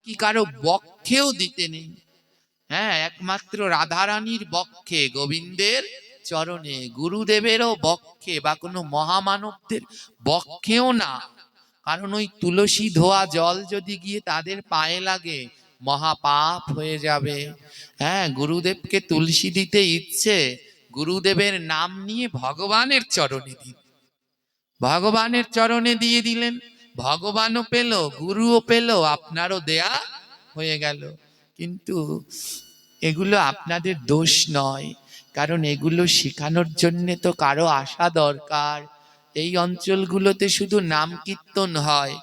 এমনকি কারো বক্ষেও দিতে নেই। হ্যাঁ, একমাত্র রাধারানীর বক্ষে, গোবিন্দের চরণে, গুরুদেবেরও বক্ষে বা কোনো মহামানবদের বক্ষেও না। কারণ ওই তুলসী ধোয়া জল যদি গিয়ে তাদের পায়ে লাগে, মহাপাপ হয়ে যাবে। হ্যাঁ, গুরুদেবকে তুলসী দিতে ইচ্ছে, গুরুদেবের নাম নিয়ে ভগবানের চরণে দিন, ভগবানের চরণে দিয়ে দিলেন, ভগবানও পেল, গুরুও পেল, আপনারও দেয়া হয়ে গেল। কিন্তু এগুলো আপনাদের দোষ নয়, কারণ এগুলো শেখানোর জন্য তো কারো আসা দরকার। এই অঞ্চলগুলোতে শুধু নাম কীর্তন হয়,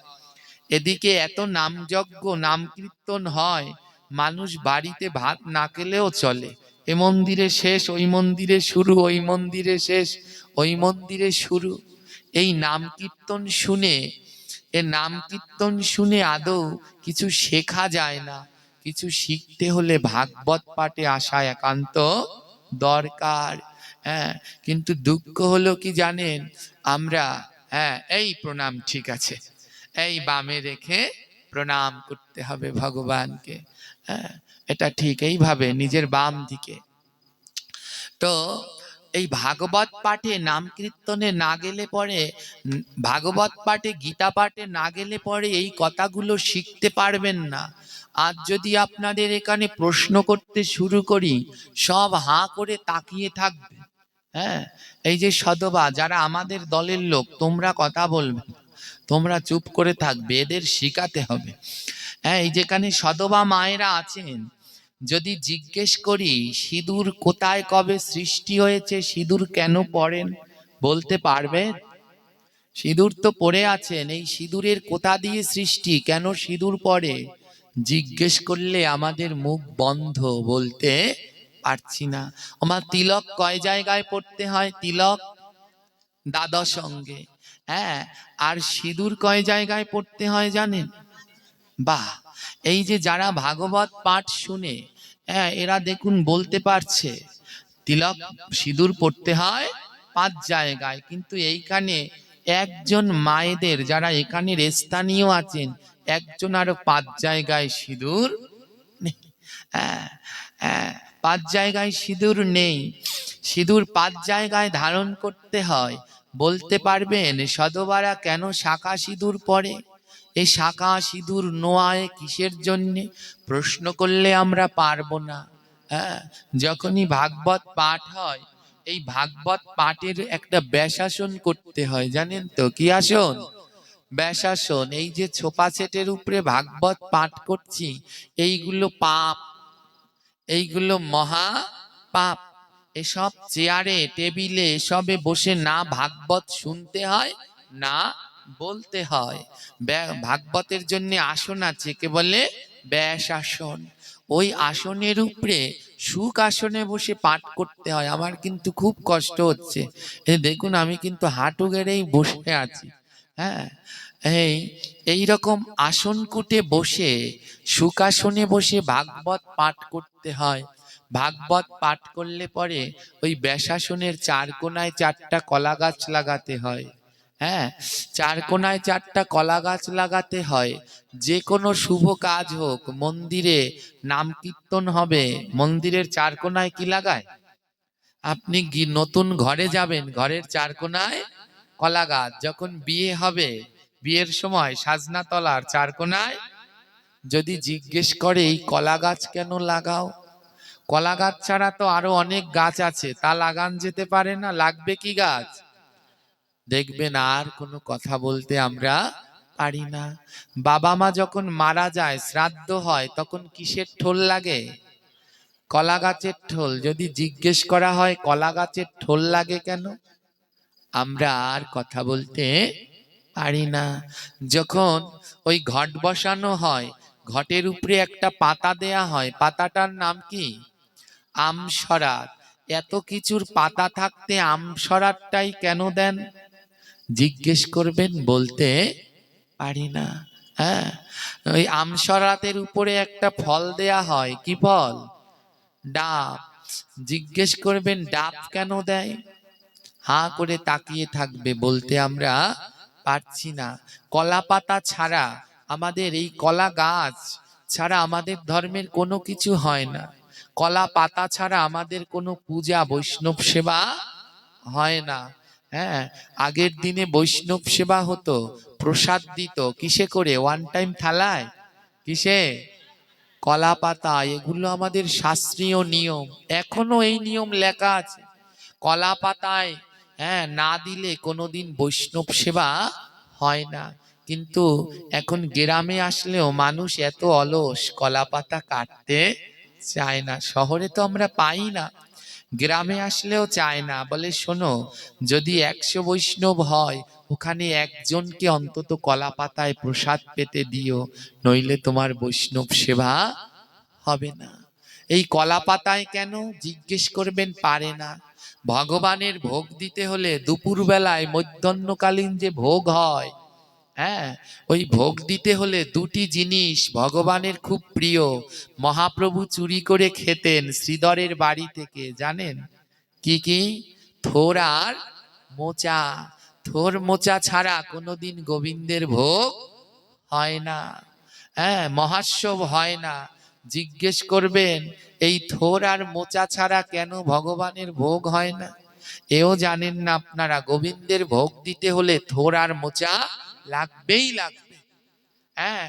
এদিকে এত নামযজ্ঞ নাম কীর্তন হয়, মানুষ বাড়িতে ভাত না খেলেও চলে। এ মন্দিরে শেষ, ওই মন্দিরে শুরু, ওই মন্দিরে শেষ, ওই মন্দিরে শুরু। এই নাম কীর্তন শুনে, এ নাম কীর্তন শুনে আদৌ কিছু শেখা যায় না। কিছু শিখতে হলে ভাগবত পাঠে আসা একান্ত দরকার। হ্যাঁ, কিন্তু দুঃখ হলো কি জানেন, আমরা, হ্যাঁ, এই প্রণাম ঠিক আছে, এই বামে রেখে প্রণাম করতে হবে ভগবানকে। হ্যাঁ, এটা ঠিক, এইভাবে নিজের বাম দিকে। তো এই ভাগবত পাঠে নাম কীর্তনে না গেলে পরে, ভাগবত পাঠে গীতা পাঠে না গেলে পরে এই কথাগুলো শিখতে পারবেন না। আজ যদি আপনাদের এখানে প্রশ্ন করতে শুরু করি, সব হাঁ করে তাকিয়ে থাকবে। হ্যাঁ, এই যে সদবা যারা আমাদের দলের লোক, তোমরা কথা বলবে না, তোমরা চুপ করে থাকবে, এদের শিখাতে হবে। হ্যাঁ, এই যেখানে সদবা মায়েরা আছেন, যদি জিজ্ঞেস করি সিঁদুর কোথায় কবে সৃষ্টি হয়েছে, সিঁদুর কেন পড়েন, বলতে পারবে? সিঁদুর তো পড়ে আছেন, এই সিঁদুরের কোথা দিয়ে সৃষ্টি, কেন সিঁদুর পড়ে, জিজ্ঞেস করলে আমাদের মুখ বন্ধ, বলতে পারছি না। আমার তিলক কয় জায়গায় পড়তে হয়? তিলক দ্বাদশ অঙ্গে। হ্যাঁ, আর সিঁদুর কয় জায়গায় পড়তে হয় জানেন? বাহ, এই যে যারা ভাগবত পাঠ শুনে, হ্যাঁ, এরা দেখুন বলতে পারছে তিলক সিঁদুর পড়তে হয় 5 জায়গায়। কিন্তু এইখানে একজন মায়েদের, যারা এখানের স্থানীয় আছেন, একজন আরো 5 জায়গায় সিঁদুর নেই। হ্যাঁ, হ্যাঁ, 5 জায়গায় সিঁদুর নেই। সিঁদুর 5 জায়গায় ধারণ করতে হয়। বলতে পারবেন সদবারা কেন শাখা সিঁদুর পরে? এই শাখা সিঁদুর নোয়ায় কিসের জন্যে? প্রশ্ন করলে আমরা পারবো না। হ্যাঁ, যখনই ভাগবত পাঠ হয়, এই ভাগবত পাঠের একটা ব্যাসাসন করতে হয়, জানেন তো? কি আসন? ব্যাসাসন। এই যে ছোপা সেটের উপরে ভাগবত পাঠ করছি, এইগুলো পাপ, এইগুলো মহা পাপ। এসব চেয়ারে টেবিলে এসবে বসে না ভাগবত শুনতে হয়, না বলতে হয়। ভাগবতের জন্য আসন আছে, কে বলে? ব্যাসাসন। ওই আসনের উপরে সুখ আসনে বসে পাঠ করতে হয়। আমার কিন্তু খুব কষ্ট হচ্ছে, এই দেখুন আমি কিন্তু হাঁটু গেড়েই বসে আছি। হ্যাঁ, এই রকম আসন কুটে বসে, সুখাসনে বসে ভাগবত পাঠ করতে হয়। ভাগবত পাঠ করলে পরে ওই ব্যাসাসনের 4 কোনায় 4টা কলা গাছ লাগাতে হয়। হ্যাঁ, 4 কোনায় 4টা কলা গাছ লাগাতে হয়। যে কোনো শুভ কাজ হোক, মন্দিরে নাম কীর্তন হবে, মন্দিরের 4 কোনায় কি লাগায়? আপনি নতুন ঘরে যাবেন, ঘরের 4 কোনায় কলা গাছ। যখন বিয়ে হবে, বিয়ের সময় সাজনা তলার 4 কোনায়, যদি জিজ্ঞেস করে এই কলা গাছ কেন লাগাও, কলা গাছ ছাড়া তো আরো অনেক গাছ আছে, তা লাগান যেতে পারে না, লাগবে কি গাছ? দেখবেন আর কোনো কথা বলতে আমরা পারি না। বাবা মা যখন মারা যায়, শ্রাদ্ধ হয়, তখন কিসের ঠোল লাগে? কলা গাছের ঠোল। যদি জিজ্ঞেস করা হয় কলা গাছের ঠোল লাগে কেন, আমরা আর কথা বলতে পারি না। যখন ওই ঘট বসানো হয়, ঘটের উপরে একটা পাতা দেয়া হয়, পাতাটার নাম কি? আমসরাত। এত কিছুর পাতা থাকতে আমসরাতটাই কেন দেন, জিজ্ঞেস করবেন, বলতে পারি না। হ্যাঁ, ওই আমসরাতের উপরে একটা ফল দেয়া হয়, কি ফল? ডাব। জিজ্ঞেস করবেন ডাব কেন দেয়, হাঁ করে তাকিয়ে থাকবে, বলতে আমরা পারছি না। কলা পাতা ছাড়া আমাদের এই কলা গাছ ছাড়া আমাদের ধর্মের কোনো কিছু হয় না, কলা পাতা ছাড়া আমাদের কোনো পূজা বৈষ্ণব সেবা হয় না। হ্যাঁ, আগের দিনে বৈষ্ণব সেবা হতো, প্রসাদ দিত কিসে করে? ওয়ান টাইম থালায়। কিসে? কলা পাতা। এগুলো আমাদের শাস্ত্রীয় নিয়ম, এখনো এই নিয়ম লেখা আছে। কলা পাতায় হ্যাঁ না দিলে কোনোদিন বৈষ্ণব সেবা হয় না। কিন্তু এখন গ্রামে আসলেও মানুষ এত অলস, কলা পাতা কাটতে চায় না। শহরে তো আমরা পাই না, গ্রামে আসলেও চায় না, বলে শোনো, যদি 100 বৈষ্ণব হয় ওখানে একজনকে অন্তত কলা পাতায় প্রসাদ পেতে দিও, নইলে তোমার বৈষ্ণব সেবা হবে না। এই কলা পাতায় কেন জিজ্ঞেস করবেন? পারে না। ভগবানের ভোগ দিতে হলে দুপুর বেলায় মধ্যাহ্নকালীন যে ভোগ হয়, হ্যাঁ, ওই ভোগ দিতে হলে দুটি জিনিস ভগবানের খুব প্রিয়। মহাপ্রভু চুরি করে খেতেন শ্রীধরের বাড়ি থেকে, জানেন কি কি? থোর আর মোচা। থোর মোচা ছাড়া কোনোদিন গোবিন্দের ভোগ হয় না। হ্যাঁ, মহাস্যব হয় না। জিজ্ঞেস করবেন এই থোর আর মোচা ছাড়া কেন ভগবানের ভোগ হয় না? এও জানেন না আপনারা, গোবিন্দের ভোগ দিতে হলে থোর আর মোচা লাগবেই লাগবে। হ্যাঁ,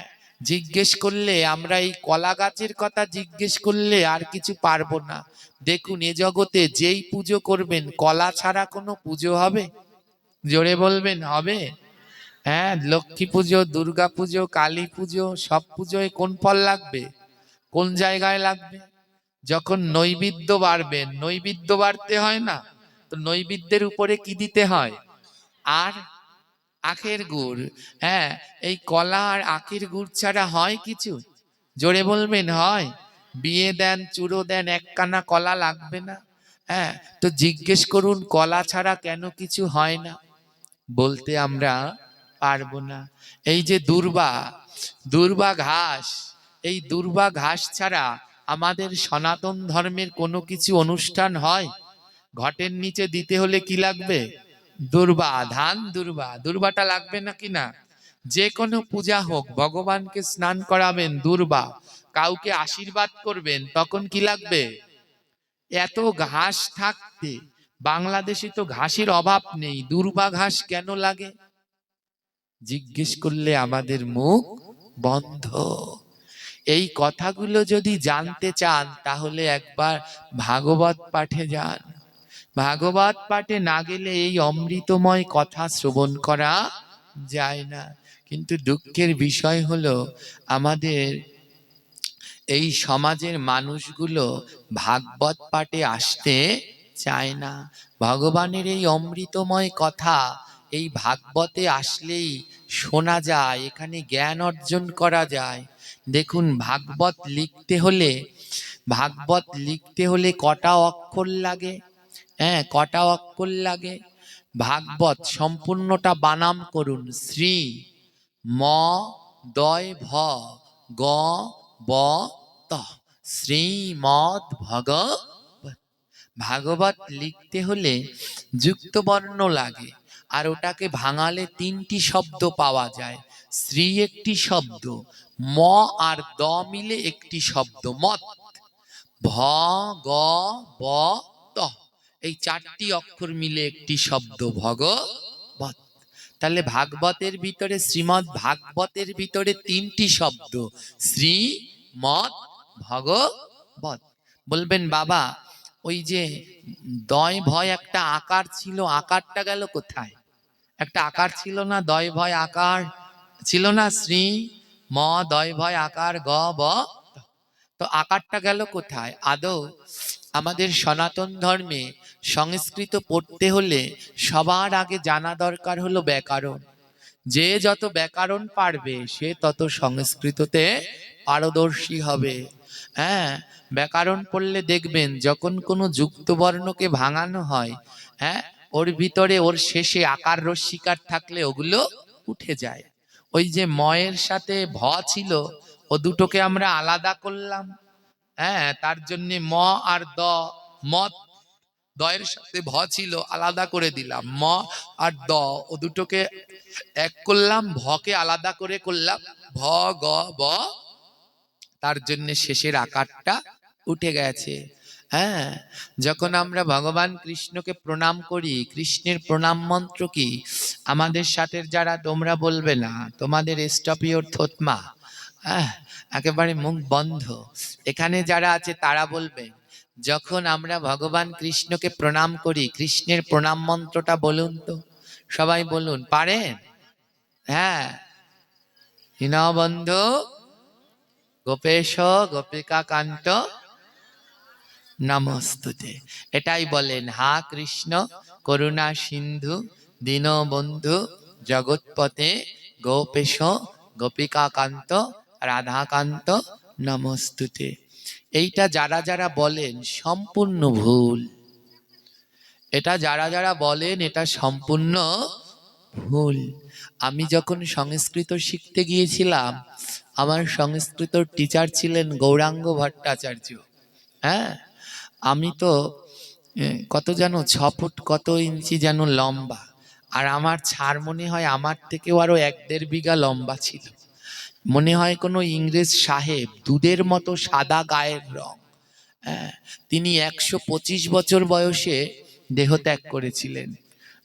জিজ্ঞেস করলে আমরা এই কলা গাছের কথা জিজ্ঞেস করলে আর কিছু পারবো না। দেখুন, এ জগতে যেই পুজো করবেন, কলা ছাড়া কোনো পুজো হবে? জোরে বলবেন, হবে? হ্যাঁ, লক্ষ্মী পুজো, দুর্গা পুজো, কালী পুজো, সব পুজোয় কোন ফল লাগবে? কোন জায়গায় লাগবে? যখন নৈবেদ্য বাড়বেন, নৈবেদ্য বাড়তে হয় না? তো নৈবেদ্যের উপরে কি দিতে হয়? আর আখের গুড়। হ্যাঁ, এই কলা আর আখের গুড় ছাড়া হয় কিছু? জোরে বলবেন, হয়? বিয়ে দেন, চুরো দেন, একখানা কলা লাগবে না? হ্যাঁ, তো জিজ্ঞেস করুন কলা ছাড়া কেন কিছু হয় না? বলতে আমরা পারবো না। এই যে দূর্বা, দূর্বা ঘাস, এই দূর্বা ঘাস ছাড়া আমাদের সনাতন ধর্মের কোনো কিছু অনুষ্ঠান হয়? ঘটের নিচে দিতে হলে কি লাগবে? দূর্বা, ধান দূর্বা। দূর্বাটা লাগবে নাকি না? যে কোনো পূজা হোক, ভগবানকে স্নান করাবেন দূর্বা, কাউকে আশীর্বাদ করবেন, তখন কি লাগবে? এত ঘাস থাকতে বাংলাদেশে তো ঘাসের অভাব নেই, দূর্বা ঘাস কেন লাগে? জিজ্ঞেস করলে আমাদের মুখ বন্ধ। এই কথাগুলো যদি জানতে চান তাহলে একবার ভাগবত পাঠে যান। ভাগবত পাঠে না গেলে এই অমৃতময় কথা শ্রবণ করা যায় না। কিন্তু দুঃখের বিষয় হলো আমাদের এই সমাজের মানুষগুলো ভাগবত পাঠে আসতে চায় না। ভগবানের এই অমৃতময় কথা এই ভাগবতে আসলেই শোনা যায়, এখানে জ্ঞান অর্জন করা যায়। দেখুন, ভাগবত লিখতে হলে কটা অক্ষর লাগে? হ্যাঁ, কটা অক্ষর লাগে? ভাগবত সম্পূর্ণটা বানাম করুন। শ্রী ম দয় ভ গ ব ত, শ্রীমদ ভগবত। ভাগবত লিখতে হলে যুক্ত বর্ণ লাগে, আর ওটাকে ভাঙালে 3টি শব্দ পাওয়া যায়। শ্রী একটি শব্দ, ম আর দ মিলে একটি শব্দ মত, ভ গ ব ত, এই 4টি অক্ষর মিলে একটি শব্দ ভগবত। তাহলে ভাগবতের ভিতরে, শ্রীমদ ভাগবতের ভিতরে 3টি শব্দ, শ্রী মদ ভগবত। বলবেন বাবা, ওই যে দয় ভয় একটা আকার ছিল, আকারটা গেল কোথায়? একটা আকার ছিল না, দয় ভয় আকার ছিল না? শ্রী ম দয় ভয় আকার গ ব, তো আকারটা গেল কোথায়? আদৌ আমাদের সনাতন ধর্মে সংস্কৃত পড়তে হলে সবার আগে জানা দরকার হলো ব্যাকরণ। যে যত ব্যাকরণ পারবে সে তত সংস্কৃততে পারদর্শী হবে। হ্যাঁ, ব্যাকরণ পড়লে দেখবেন যখন কোনো যুক্ত বর্ণকে ভাঙানো হয়, হ্যাঁ, ওর ভিতরে ওর শেষে আকার রস্বীকার থাকলে ওগুলো উঠে যায়। ওই যে ময়ের সাথে ভ ছিল, ও দুটোকে আমরা আলাদা করলাম। হ্যাঁ, তার জন্য ম আর দ, মত, দয়ের সাথে ভ ছিল, আলাদা করে দিলাম। ম আর দ, ও দুটোকে এক করলাম, ভকে আলাদা করে করলাম ভ গ ব। তার জন্য শেষের আকারটা উঠে গেছে। হ্যাঁ, যখন আমরা ভগবান কৃষ্ণকে প্রণাম করি, কৃষ্ণের প্রণাম মন্ত্র কি? আমাদের সাথে যারা, তোমরা বলবে না, তোমাদের স্টপ ইওর থতমা, হ্যাঁ, একেবারে মুখ বন্ধ। এখানে যারা আছে তারা বলবে, যখন আমরা ভগবান কৃষ্ণকে প্রণাম করি, কৃষ্ণের প্রণাম মন্ত্রটা বলুন তো, সবাই বলুন, পারেন? হ্যাঁ, দীনবন্ধু গোপেশ গোপিকা কান্ত নমস্তুতে, এটাই বলেন। হা কৃষ্ণ করুণা সিন্ধু দীনবন্ধু জগৎপতে গোপেশ গোপিকা কান্ত রাধাকান্ত নমস্তুতে। এইটা যারা যারা বলেন সম্পূর্ণ ভুল। এটা যারা যারা বলেন এটা সম্পূর্ণ ভুল। আমি যখন সংস্কৃত শিখতে গিয়েছিলাম, আমার সংস্কৃত টিচার ছিলেন গৌরাঙ্গ ভট্টাচার্য। হ্যাঁ, আমি তো কত যেন 6 ফুট কত ইঞ্চি যেন লম্বা, আর আমার ছাড় মনে হয় আমার থেকেও আরো 1-1.5 বিঘা লম্বা ছিল। মনে হয় কোনো ইংরেজ সাহেব, দুধের মতো সাদা গায়ের রং। হ্যাঁ, তিনি 125 বছর বয়সে দেহত্যাগ করেছিলেন।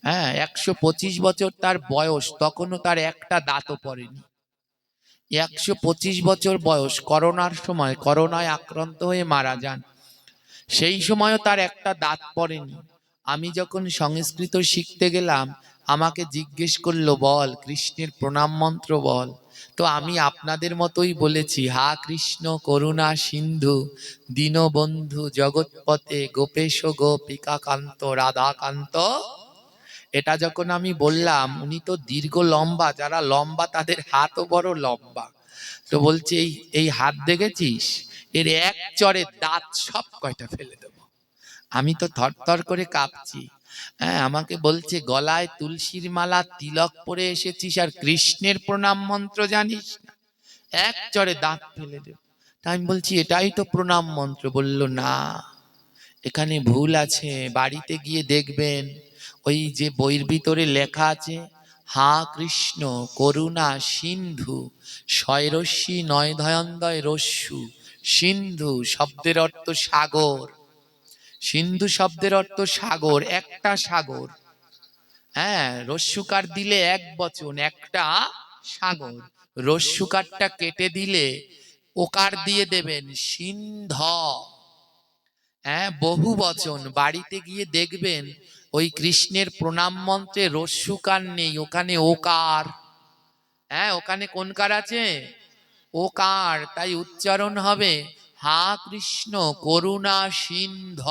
হ্যাঁ, 125 বছর তার বয়স, তখনও তার একটা দাঁতও পড়েনি। 125 বছর বয়স, করোনার সময়, করোনায় আক্রান্ত হয়ে মারা যান। সেই সময়ও তার একটা দাঁত পড়েনি। আমি যখন সংস্কৃত শিখতে গেলাম, আমাকে জিজ্ঞেস করলো, বল কৃষ্ণের প্রণাম মন্ত্র বল। তো আমি আপনাদের মতোই বলেছি, হা কৃষ্ণ করুণা সিন্ধু দীনবন্ধু জগৎপতে গোপেশ গোপিকা কান্ত রাধাকান্ত। এটা যখন আমি বললাম, উনি তো দীর্ঘ লম্বা, যারা লম্বা তাদের হাতও বড় লম্বা। তো বলছে, এই হাত দেখেছিস, এর এক চড়ে দাঁত সব কয়টা ফেলে দেবো। আমি তো থরথর করে কাঁপছি। হ্যাঁ, আমাকে বলছে, গলায় তুলসীর মালা তিলক পরে এসেছিস আর কৃষ্ণের প্রণাম মন্ত্র জানিস না, এক চড়ে দাঁত ফেলে দেবো। তাই আমি বলছি, এটাই তো প্রণাম মন্ত্র। বলল, না, এখানে ভুল আছে, বাড়িতে গিয়ে দেখবেন। ওই যে বইয়ের ভিতরে লেখা আছে, হা কৃষ্ণ করুণা সিন্ধু শয়রস্যি নয় ধয়ন্দয় রস্যু, সিন্ধু শব্দের অর্থ সাগর। সিন্ধু শব্দের অর্থ সাগর, একটা সাগর। হ্যাঁ, রস্যুকার দিলে এক বচন, একটা সাগর। রস্যুকারটা কেটে দিলে ওকার দিয়ে দেবেন, সিন্ধ। হ্যাঁ, বহু বচন। বাড়িতে গিয়ে দেখবেন ওই কৃষ্ণের প্রণাম মন্ত্রে রস্যুকার নেই, ওখানে ওকার। হ্যাঁ, ওখানে কোন কার আছে? ওকার। তাই উচ্চারণ হবে, হা কৃষ্ণ করুণা সিন্ধ।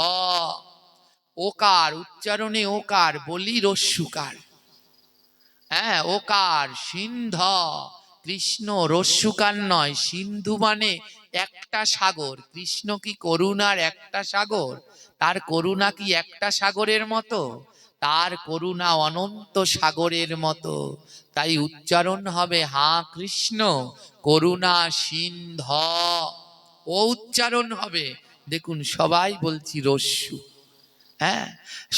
ওকার উচ্চারণে ওকার, বলি রস্যুকার। হ্যাঁ, ওকার সিন্ধ। কৃষ্ণ রস্যুকার নয়, সিন্ধু মানে একটা সাগর। কৃষ্ণ কি করুণার একটা সাগর? তার করুণা কি একটা সাগরের মতো? তার করুণা অনন্ত সাগরের মতো। তাই উচ্চারণ হবে, হা কৃষ্ণ করুণা সিন্ধ। ও উচ্চারণ হবে। দেখুন, সবাই বলছি রস্যু। হ্যাঁ,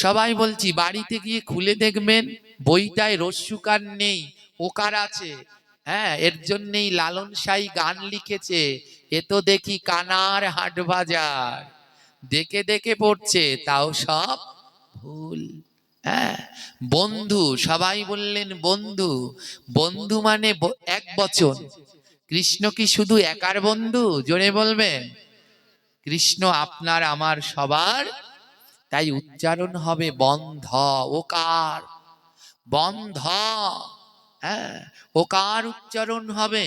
সবাই বলছি, বাড়িতে গিয়ে খুলে দেখবেন বইটায় রস্যুকার নেই, ওকার আছে। হ্যাঁ, এর জন্যই লালন সাই গান লিখেছে, এ তো দেখি কানার হাট বাজার, দেখে দেখে পড়ছে তাও সব ভুল। হ্যাঁ, বন্ধু, সবাই বললেন বন্ধু। বন্ধু মানে এক বচন। কৃষ্ণ কি শুধু একার বন্ধু? জোরে বলবেন। কৃষ্ণ আপনার আমার সবার। তাই উচ্চারণ হবে বন্ধ, ওকার, বন্ধ। হ্যাঁ, ওকার উচ্চারণ হবে।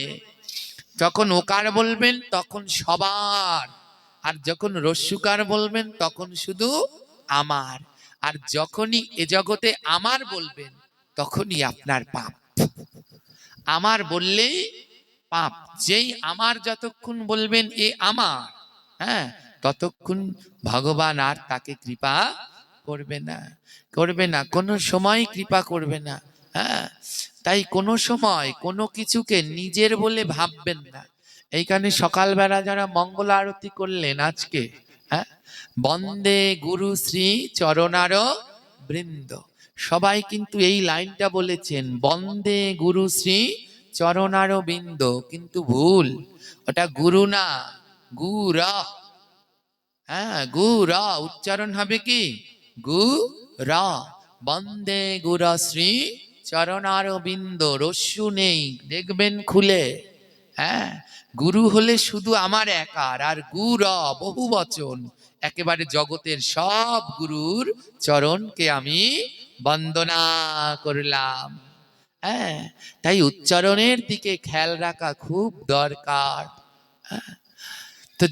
যখন ওকার বলবেন তখন সবার, আর যখন রস্যুকার বলবেন তখন শুধু আমার। আর যখনই এ জগতে আমার বলবেন তখনই আপনার পাপ। আমার বললেই পাপ। যেই আমার যতক্ষণ বলবেন এ আমার, হ্যাঁ, ততক্ষণ ভগবান আর তাকে কৃপা করবে না, করবে না, কোনো সময় কৃপা করবে না। হ্যাঁ, তাই কোনো সময় কোনো কিছুকে নিজের বলে ভাববেন না। এইখানে সকালবেলা যারা মঙ্গল আরতি করলেন আজকে, হ্যাঁ, বন্দে গুরু শ্রী চরণার বৃন্দ, সবাই কিন্তু এই লাইনটা বলেছেন, বন্দে গুরু শ্রী চরণারবিন্দ, কিন্তু ভুল, ওটা গুরু না, গুর। হ্যাঁ, গুর, উচ্চারণ হবে কি গু র। বন্দে গুর শ্রী চরণারবিন্দ, রস্যু নেই, দেখবেন খুলে। হ্যাঁ, গুরু হলে শুধু আমার একার, আর গুর বহু বচন, একেবারে জগতের সব গুরুর চরণকে আমি বন্দনা করলাম। হ্যাঁ, তাই উচ্চারণের দিকে খেয়াল রাখা খুব দরকার। হ্যাঁ, তো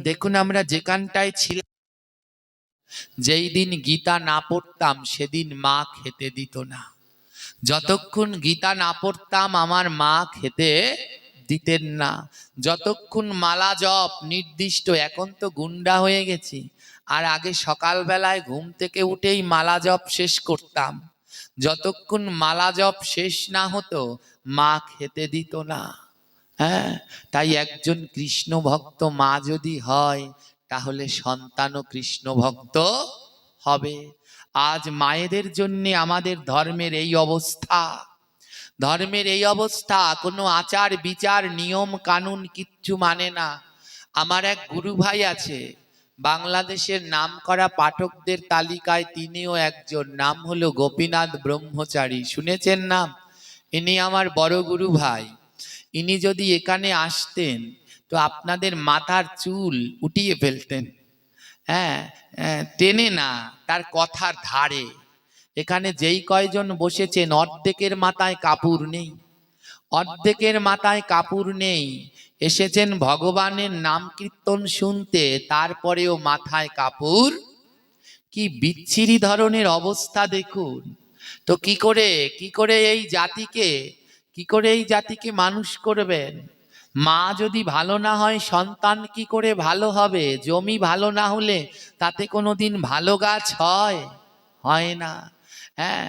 দেখুন, আমরা যেখানটায় ছিলাম, যেই দিন গীতা না পড়তাম সেদিন মা খেতে দিত না। যতক্ষণ গীতা না পড়তাম আমার মা খেতে দিতেন না। যতক্ষণ মালা জপ নির্দিষ্ট, এখন তো গুন্ডা হয়ে গেছি, আর আগে সকালবেলায় ঘুম থেকে উঠেই মালা জপ শেষ করতাম। যতক্ষণ মালা জপ শেষ না হতো মা খেতে দিত না। হ্যাঁ, তাই একজন কৃষ্ণ ভক্ত মা যদি হয়, তাহলে সন্তানও কৃষ্ণ ভক্ত হবে। আজ মায়েদের জন্য আমাদের ধর্মের এই অবস্থা। ধর্মের এই অবস্থা, কোনো আচার বিচার নিয়ম কানুন কিচ্ছু মানে না। আমার এক গুরু ভাই আছে, বাংলাদেশের নামকরা পাঠকদের তালিকায় তিনিও একজন, নাম হলো গোপীনাথ ব্রহ্মচারী। শুনেছেন নাম? ইনি আমার বড় গুরু ভাই। ইনি যদি এখানে আসতেন তো আপনাদের মাথার চুল উঠিয়ে ফেলতেন। হ্যাঁ, টেনে না, তার কথার ধারে। এখানে যেই কয়জন বসেছেন অর্ধেকের মাথায় কাপড় নেই, অর্ধেকের মাথায় কাপড় নেই। এসেছেন ভগবানের নাম কীর্তন শুনতে, তারপরেও মাথায় কাপড়। কি বিচ্ছিরি ধরনের অবস্থা দেখুন তো। কি করে এই জাতিকে মানুষ করবেন? মা যদি ভালো না হয় সন্তান কি করে ভালো হবে? জমি ভালো না হলে তাতে কোনোদিন ভালো গাছ হয় না। হ্যাঁ,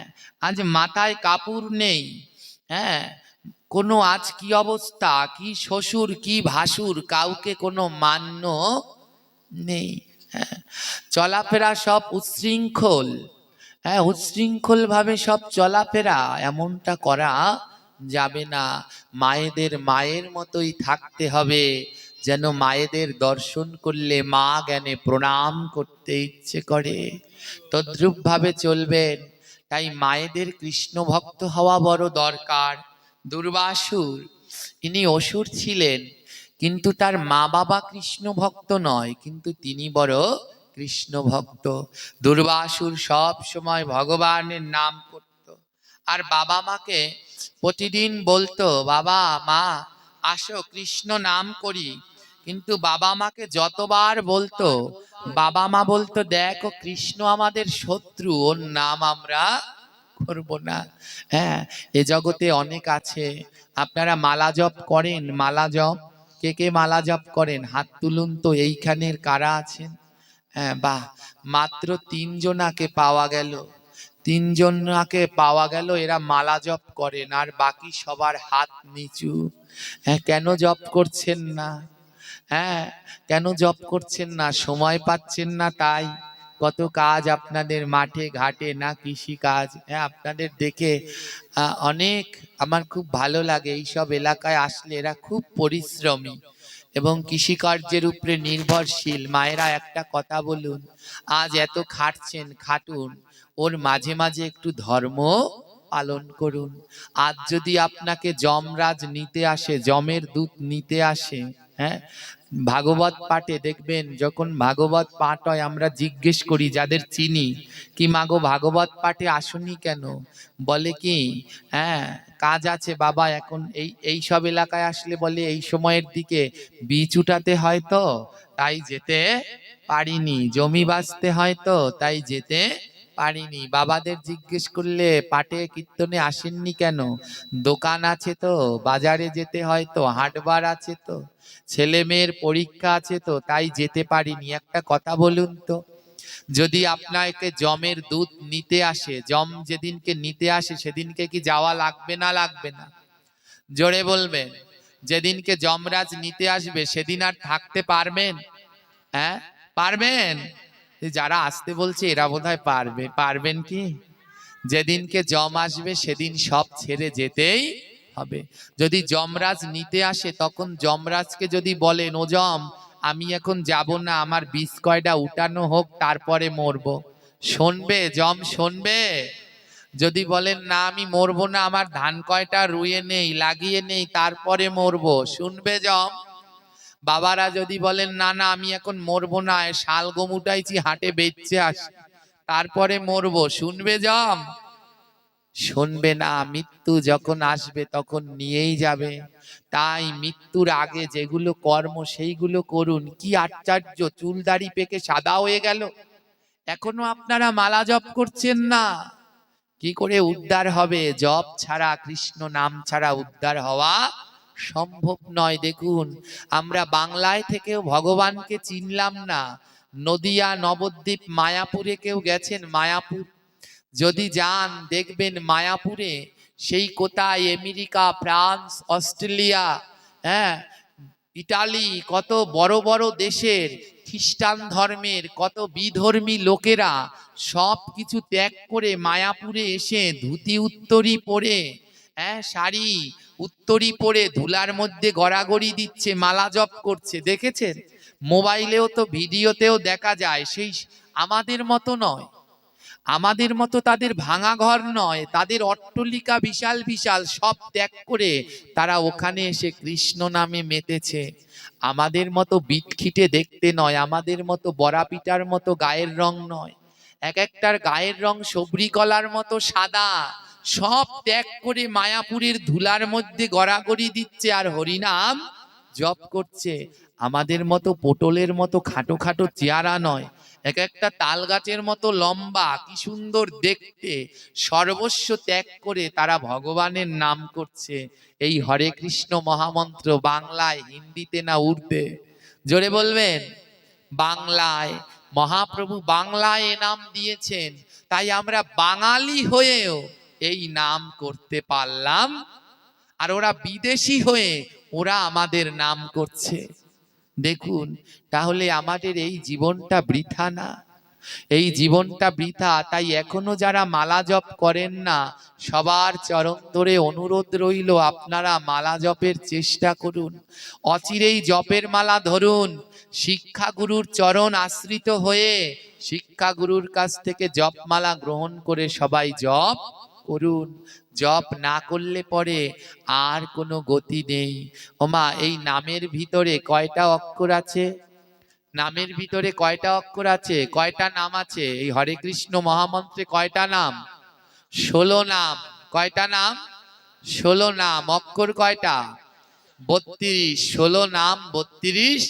আজ মাথায় কাপড় নেই। হ্যাঁ, কোনো আজ কি অবস্থা, কি শ্বশুর কি ভাসুর, কাউকে কোনো মান্য নেই। হ্যাঁ, চলাফেরা সব উচ্ছৃঙ্খল। হ্যাঁ, উচ্ছৃঙ্খল ভাবে সব চলাফেরা, এমনটা করা যাবে না। মায়েদের মায়ের মতোই থাকতে হবে, যেন মায়েদের দর্শন করলে মা জ্ঞানে প্রণাম করতে ইচ্ছে করে, তদ্রূপ ভাবে চলবেন। তাই মায়েদের কৃষ্ণ ভক্ত হওয়া বড় দরকার। দুর্বাসুর, ইনি অসুর ছিলেন, কিন্তু তার মা বাবা কৃষ্ণ ভক্ত নয়, কিন্তু তিনি বড় কৃষ্ণ ভক্ত। দুর্বাসুর সব সময় ভগবানের নাম করত, আর বাবা মাকে প্রতিদিন বলতো, বাবা মা আসো কৃষ্ণ নাম করি। কিন্তু বাবা মাকে যতবার বলতো, বাবা মা বলতো, দেখো কৃষ্ণ আমাদের শত্রু, ওর নাম আমরা করব না। হ্যাঁ, এ জগতে অনেক আছে। আপনারা মালা জপ করেন? মালা জপ কে কে মালা জপ করেন? হাত তুলুন তো, এইখানের কারা আছেন? হ্যাঁ, বাহ, মাত্র 3 জনাকে পাওয়া গেল। 3 জনাকে পাওয়া গেল, এরা মালা জপ করেন, আর বাকি সবার হাত নিচু। হ্যাঁ, কেন জপ করছেন না? হ্যাঁ, কেন জপ করছেন না? সময় পাচ্ছেন না তাই। কত কাজ আপনাদের মাঠে ঘাটে, না কৃষি কাজ। হ্যাঁ, আপনাদের দেখে অনেক আমার খুব ভালো লাগে। এইসব এলাকায় আসলে এরা খুব পরিশ্রমী এবং কৃষিকার্যের উপরে নির্ভরশীল। মায়েরা একটা কথা বলুন, আজ এত খাটছেন, খাটুন, ওর মাঝে মাঝে একটু ধর্ম পালন করুন। আজ যদি আপনাকে যমরাজ নিতে আসে, যমের দূত নিতে আসে, হ্যাঁ, ভাগবত পাঠে দেখবেন, যখন ভাগবত পাঠ হয় আমরা জিজ্ঞেস করি যাদের চিনি, কি মাগো ভাগবত পাঠে আসুনি কেন? বলে কি, হ্যাঁ কাজ আছে বাবা, এখন এই সব এলাকায় আসলে বলে এই সময়ের দিকে বীজ উঠাতে হয় তো তাই যেতে পারিনি, জমি বাঁচতে হয় তো তাই যেতে পারিনি। বাবাদের জিজ্ঞেস করলে পাঠে কীর্তনে আসেননি কেন? দোকান আছে তো, বাজারে যেতে হয় তো, হাটবার আছে তো, ছেলে মেয়ের পরীক্ষা আছে তো তাই যেতে পারিনি। একটা কথা বলুন তো, যদি আপনাকে যমের দূত নিতে আসে, যম যেদিনকে নিতে আসে সেদিনকে কি যাওয়া লাগবে না লাগবে না? জোরে বলবেন। যেদিনকে যমরাজ নিতে আসবে সেদিন আর থাকতে পারবেন? হ্যাঁ, পারবেন? যারা আসতে বলছে এরা বোধহয় পারবেন কি? যেদিনকে যম আসবে সেদিন সব ছেড়ে যেতেই হবে। যদি যমরাজ নিতে আসে তখন যমরাজকে যদি বলেন, ও যম আমি এখন যাব না, আমার বিষ কয়টা উঠানো হোক তারপরে মরবো, শুনবে যম? শুনবে? যদি বলেন না আমি মরবো না, আমার ধান কয়টা রুয়ে নেই লাগিয়ে নেই তারপরে মরবো, শুনবে যম? বাবারা যদি বলেন না না আমি এখন মরবো না, শাল গম উঠাইছি হাটে বেচতে আসি তারপরে মরবো, শুনবে যম? শুনবে না। মৃত্যু যখন আসবে তখন নিয়েই যাবে। তাই মৃত্যুর আগে যেগুলো কর্ম সেইগুলো করুন। কি আশ্চর্য, চুল দাড়ি পেকে সাদা হয়ে গেল, এখনো আপনারা মালা জপ করছেন না। কি করে উদ্ধার হবে? জপ ছাড়া, কৃষ্ণ নাম ছাড়া উদ্ধার হওয়া সম্ভব নয়। দেখুন আমরা বাংলায় থেকেও ভগবানকে চিনলাম না। নদিয়া, নবদ্বীপ, মায়াপুরে কেউ গেছেন? মায়াপুর যদি যান দেখবেন মায়াপুরে সেই কোথায় আমেরিকা, ফ্রান্স, অস্ট্রেলিয়া, হ্যাঁ, ইটালি, কত বড় বড় দেশের খ্রিস্টান ধর্মের কত বিধর্মী লোকেরা সব কিছু ত্যাগ করে মায়াপুরে এসে ধুতি উত্তরি পরে, হ্যাঁ, শাড়ি উত্তরি পরে ধুলার মধ্যে গড়াগড়ি দিচ্ছে, মালা জপ করছে। দেখেছেন? মোবাইলেও তো ভিডিওতেও দেখা যায়। সেই আমাদের মতো নয়, আমাদের মতো তাদের ভাঙা ঘর নয়, তাদের অট্টালিকা বিশাল বিশাল, সব ত্যাগ করে তারা ওখানে এসে কৃষ্ণ নামে মেতেছে। আমাদের মতো বিটখিটে দেখতে নয়, আমাদের মতো বড়া পিটার মতো গায়ের রং নয়, এক একটার গায়ের রং সবরি কলার মতো সাদা। সব ত্যাগ করে মায়াপুরের ধুলার মধ্যে গড়াগড়ি দিচ্ছে আর হরিনাম জপ করছে। আমাদের মতো পটলের মতো খাটো খাটো চেহারা নয়, এক একটা তাল গাছের মতো লম্বা, কি সুন্দর দেখতে। সর্বস্ব ত্যাগ করে তারা ভগবানের নাম করছে। এই হরে কৃষ্ণ মহামন্ত্র বাংলায়, হিন্দিতে না উর্দে? জোরে বলবেন। বাংলায়। মহাপ্রভু বাংলায় এ নাম দিয়েছেন, তাই আমরা বাঙালি হয়েও এই নাম করতে পারলাম। আর ওরা বিদেশি হয়ে ওরা আমাদের নাম করছে। দেখুন তাহলে আমাদের এই জীবনটা বৃথা না? এই জীবনটা বৃথা। তাই এখনো যারা মালা জপ করেন না, সবার চরণ ধরে অনুরোধ রইল আপনারা মালা জপের চেষ্টা করুন। অচিরেই জপের মালা ধরুন, শিক্ষাগুরুর চরণ আশ্রিত হয়ে শিক্ষাগুরুর কাছ থেকে জপমালা গ্রহণ করে সবাই জপ করুন। জপ না করলে পরে আর কোনো গতি নেই। ওমা, এই নামের ভিতরে কয়টা অক্ষর আছে? নামের ভিতরে কয়টা অক্ষর আছে? কয়টা নাম আছে? এই হরে কৃষ্ণ মহামন্ত্রে কয়টা নাম? 16 নাম। কয়টা নাম? 16 নাম। অক্ষর কয়টা? 32। 16 নাম 32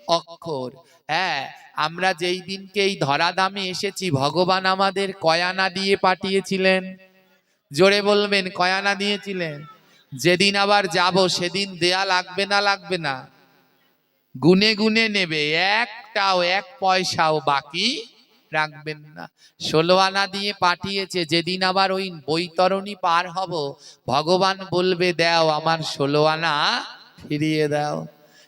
অক্ষর। হ্যাঁ, আমরা যেই দিনকে এই ধরাধামে এসেছি ভগবান আমাদের কয়ানা দিয়ে পাঠিয়েছিলেন। জোরে বলবেন, কয়ানা দিয়েছিলেন। যেদিন আবার যাব সেদিন দেয়া লাগবে না? লাগবে না? গুনে গুনে নেবে, একটাও এক পয়সাও বাকি রাখবেন না। 16 আনা দিয়ে পাঠিয়েছে। যেদিন আবার ওই বৈতরণী পার হব ভগবান বলবে দাও আমার 16 আনা ফিরিয়ে দাও।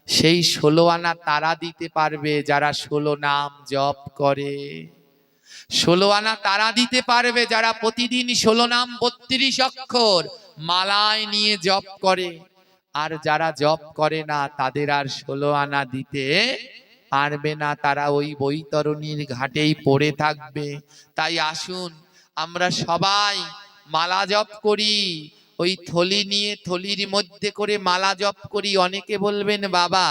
সেই 16 আনা তারা দিতে পারবে যারা 16 নাম জপ করে। 16 আনা তারা দিতে পারবে যারা প্রতিদিন 16 নাম 32 অক্ষর মালায় নিয়ে জপ করে। আর যারা জপ করে না তাদের আর 16 আনা দিতে পারবে না, তারা ওই বৈতরণীর ঘাটেই পড়ে থাকবে। তাই আসুন আমরা সবাই মালা জপ করি। ওই থলি নিয়ে থলির মধ্যে করে মালা জপ করি। অনেকে বলবেন বাবা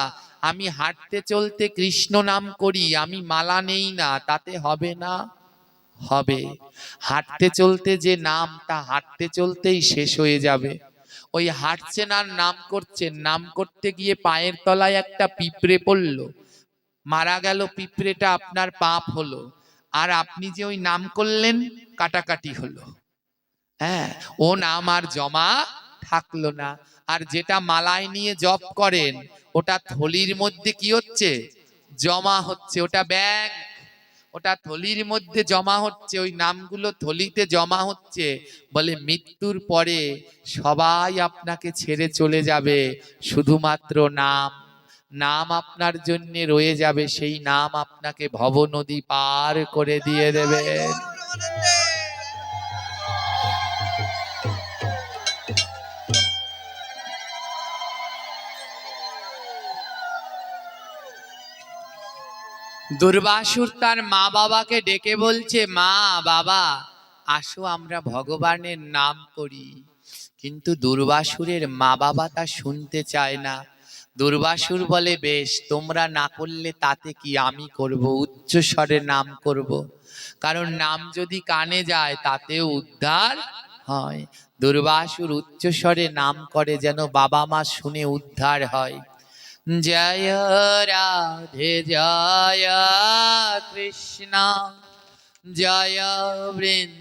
আমি হাঁটতে চলতে কৃষ্ণ নাম করি, আমি মালা নেই না, তাতে হবে না? হবে। হাঁটতে চলতে যে নাম, তা হাঁটতে চলতেই শেষ হয়ে যাবে। ওই হাঁটছেন আর নাম করছেন, নাম করতে গিয়ে পায়ের তলায় একটা পিঁপড়ে পড়লো, মারা গেল পিঁপড়েটা, আপনার পাপ হলো। আর আপনি যে ওই নাম করলেন কাটাকাটি হলো। হ্যাঁ, ও নাম আর জমা থাকলো না। আর যেটা মালায় নিয়ে জপ করেন ওটা থলির মধ্যে কি হচ্ছে? জমা হচ্ছে। ওটা ব্যাংক, ওটা থলির মধ্যে জমা হচ্ছে। ওই নামগুলো থলিতে জমা হচ্ছে। বলে মৃত্যুর পরে সবাই আপনাকে ছেড়ে চলে যাবে, শুধুমাত্র নাম, নাম আপনার জন্য রয়ে যাবে। সেই নাম আপনাকে ভব নদী পার করে দিয়ে দেবে। দুর্বাসুর তার মা বাবাকে ডেকে বলছে, মা বাবা আসো আমরা ভগবানের নাম করি। কিন্তু দুর্বাসুরের মা বাবা তা শুনতে চায় না। দুর্বাসুর বলে, বেশ, তোমরা না করলে তাতে কি, আমি করব, উচ্চ স্বরে নাম করব, কারণ নাম যদি কানে যায় তাতেও উদ্ধার হয়। দুর্বাসুর উচ্চ স্বরে নাম করে যেন বাবা মা শুনে উদ্ধার হয়। জয় রাধে জয় কৃষ্ণ জয় বৃন্দাবন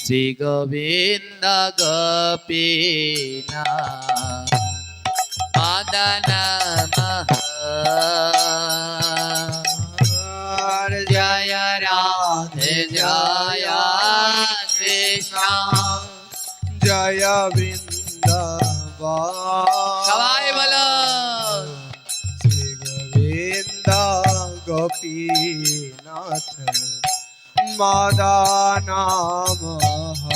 শ্রী গোবিন্দ গোপীনাথ মদন মোহন জয় রাধে জয় কৃষ্ণ জয় বৃন্দাবন সবাই বলো শ্রী গোবিন্দ গোপীনাথ মদন মোহন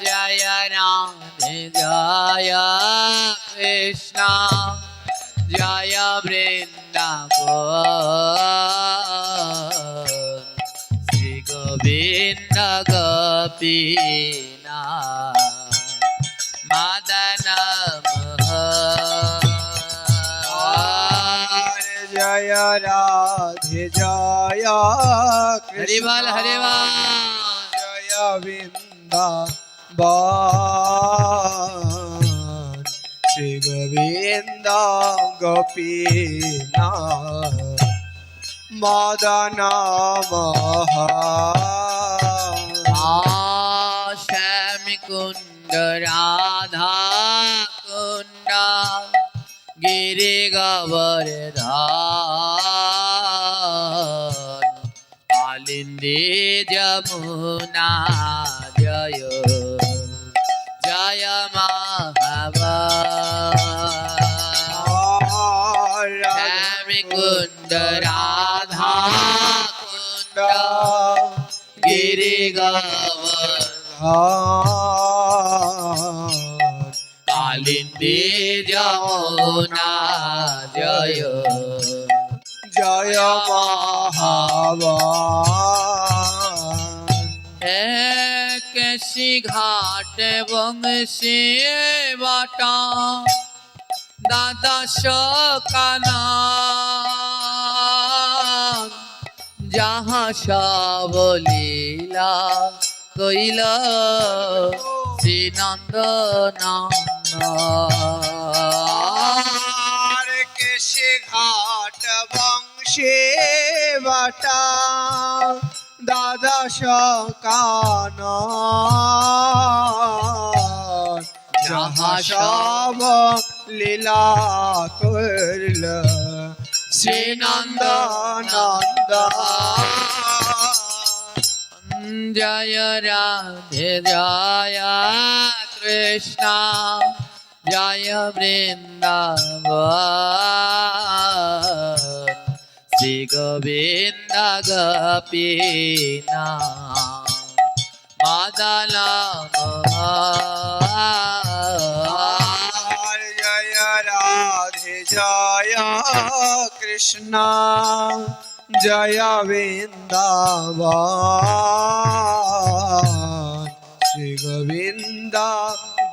জয় রাধে জয় কৃষ্ণ জয় বৃন্দাবন শ্রী গোবিন্দ গোপীনাথ মদন মোহন জয় রাধে জয় হরি বল হরি বল জয় বৃন্দাবন শ্রী গোবিন্দ গোপীনাথ মদন মোহন শ্যাম কুণ্ড রাধা কুণ্ড গিরি গোবর্ধন কালিন্দী যমুনা জয় জয় মহাবল শ্যাম কুণ্ড রাধা কুণ্ড গিরি গোবর্ধন কালিন্দী যমুনা জয় জয় মহাবল কেশি ঘাট বংশী বাটা দাদা কানা যাহা সব লীলা কইল শ্রীনন্দ আর কেশে ঘাট বংশে বাটা দাদা সকান যাহা সব লীলা করল শ্রীনন্দ নন্দ জয় রাধে জয় কৃষ্ণ জয় বৃন্দাবন শ্রী গোবিন্দ গোপীনাথ মদন মোহন জয় রাধে জয় কৃষ্ণ জয় বৃন্দাবন শ্রী গোবিন্দ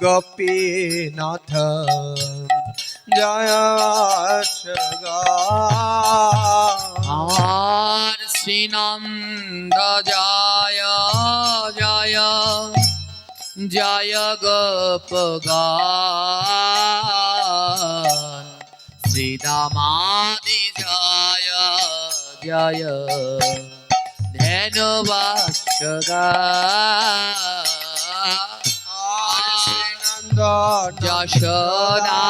গোপীনাথ জয় আর শ্রীনন্দ জয় জয় জয় গোপগান শ্রীদামাদি জয় জয় শ্রীনন্দ যশোদা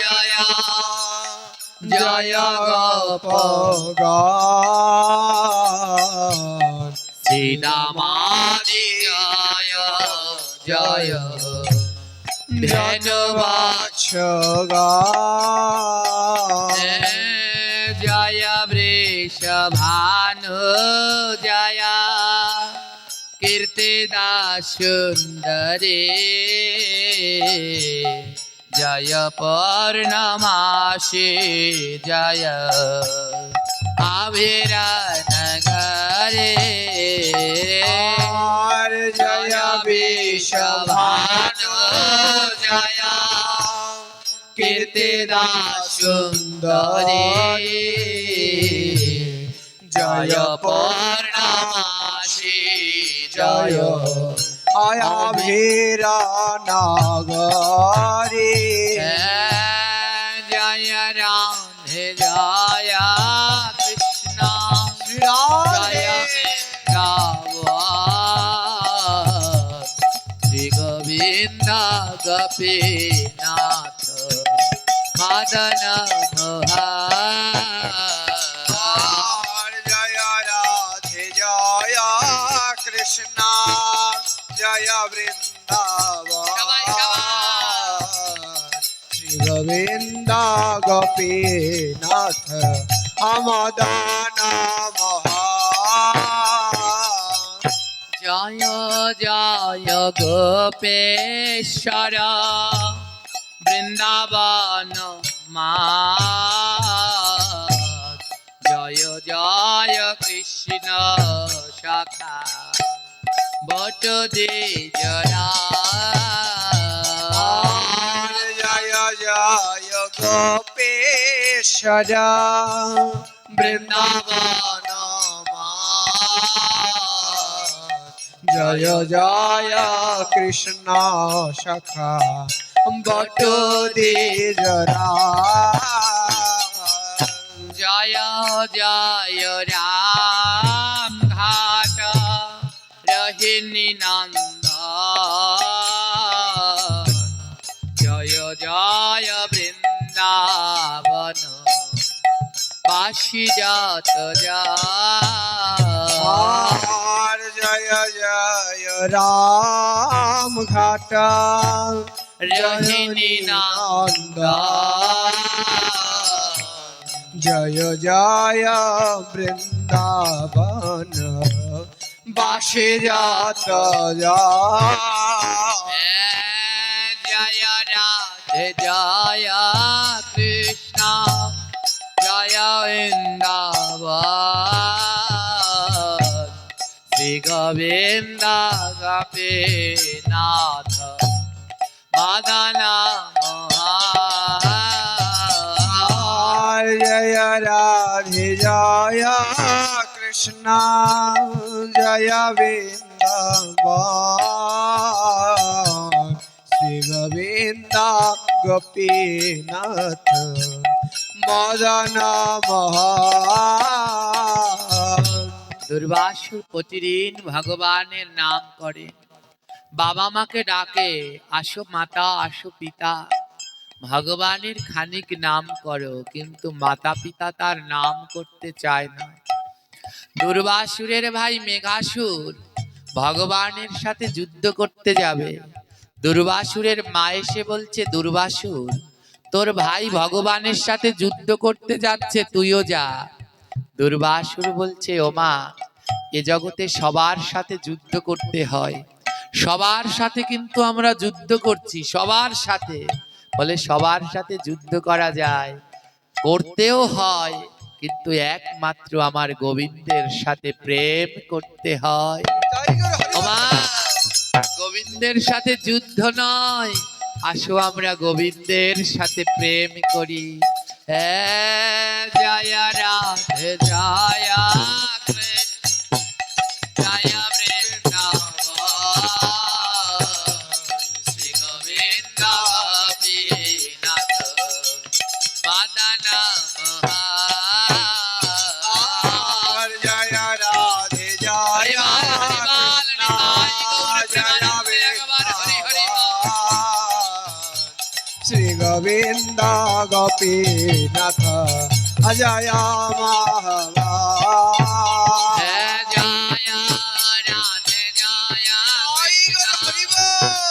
জয় জয় গোপগান শ্রীদামাদি জয় জয় ধন্যবাদ জয় বৃষভানু জয় কীর্তিদা সুন্দরে জয় পূর্ণমাসে জয় আবিরা নগরে আর জয় বিশ্বভানু জয় কীর্তিদা সুন্দরী জয় পূর্ণমাসে জয় আয়া ভীরা নাগরে জয় রাধে জয় কৃষ্ণ জয় বৃন্দাবন শ্রী গোবিন্দ গোপীনাথ মদন মোহন জয় রাধে জয় কৃষ্ণ জয় সবাই, বৃন্দাবন শ্রী গোবিন্দ গোপীনাথ মদন মোহন জয় জয় গোপেশ্বর বৃন্দাবন মা জয় জয় কৃষ্ণ সখা বট দে জয়া জয় জয় গোপেশ্বর বৃন্দাবন জয় জয় কৃষ্ণ সখা বট দে জরা জয় জয় রাম ঘাট রহিণী নন্দ জয় জয় বৃন্দাবন বাসি যাত যা আর জয় জয় রাম ঘাট রহিণী নন্দ জয় জয় বৃন্দাবন বাসে যাত জয় রাধে জয় কৃষ্ণ জয় বৃন্দাবন শ্রী গোবিন্দ গোপীনাথ মদন মোহন জয় রাধে জয় কৃষ্ণ জয় বৃন্দাবন শ্রী গোবিন্দ গোপীনাথ মদন মোহন দুর্বাসুর প্রতিদিন ভগবানের নাম করে, বাবা মাকে ডাকে, আসো মাতা আসো পিতা, ভগবানের খানিক নাম করো, কিন্তু মাতা পিতা তার নাম করতে চায় না। দুর্বাসুরের ভাই মেঘাসুর ভগবানের সাথে যুদ্ধ করতে যাবে। দুর্বাসুরের মা এসে বলছে, দুর্বাসুর তোর ভাই ভগবানের সাথে যুদ্ধ করতে যাচ্ছে, তুইও যা। দুর্বাসুর বলছে, ও মা, এ জগতে সবার সাথে যুদ্ধ করতে হয়, সবার সাথে কিন্তু আমরা যুদ্ধ করছি, সবার সাথে। বলে সবার সাথে যুদ্ধ করা যায়, করতেও হয়, কিন্তু একমাত্র আমার গোবিন্দের সাথে প্রেম করতে হয়। ও মা, গোবিন্দের সাথে যুদ্ধ নয়, আসো আমরা গোবিন্দের সাথে প্রেম করি। জয় রাধে জয় কৃষ্ণ জয় বৃন্দাবন শ্রী গোবিন্দ গোপীনাথ মদন মোহন জয় রাধে জয় শ্রী গোবিন্দ গোপীনাথ অজয় মহাবা জয় রাধে জয়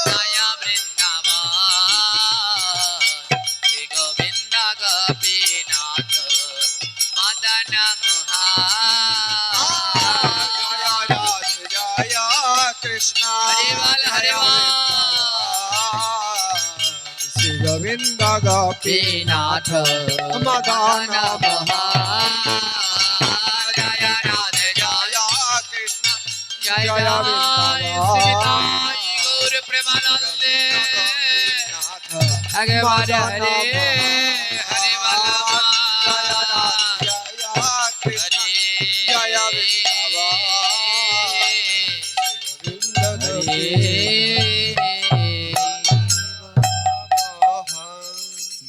জয় বৃন্দাবন শ্রী গোবিন্দ গোপীনাথ মদন মোহন জয় কৃষ্ণ হরি বল হরি বল। শ্রী গোবিন্দ গোপীনাথ মদন মোহন জয় রাধে জয় কৃষ্ণ জয় জয় জয় বৃন্দাবন। শ্রী নিতাই গৌর প্রেমানন্দে একেবারে হরে হরে বলা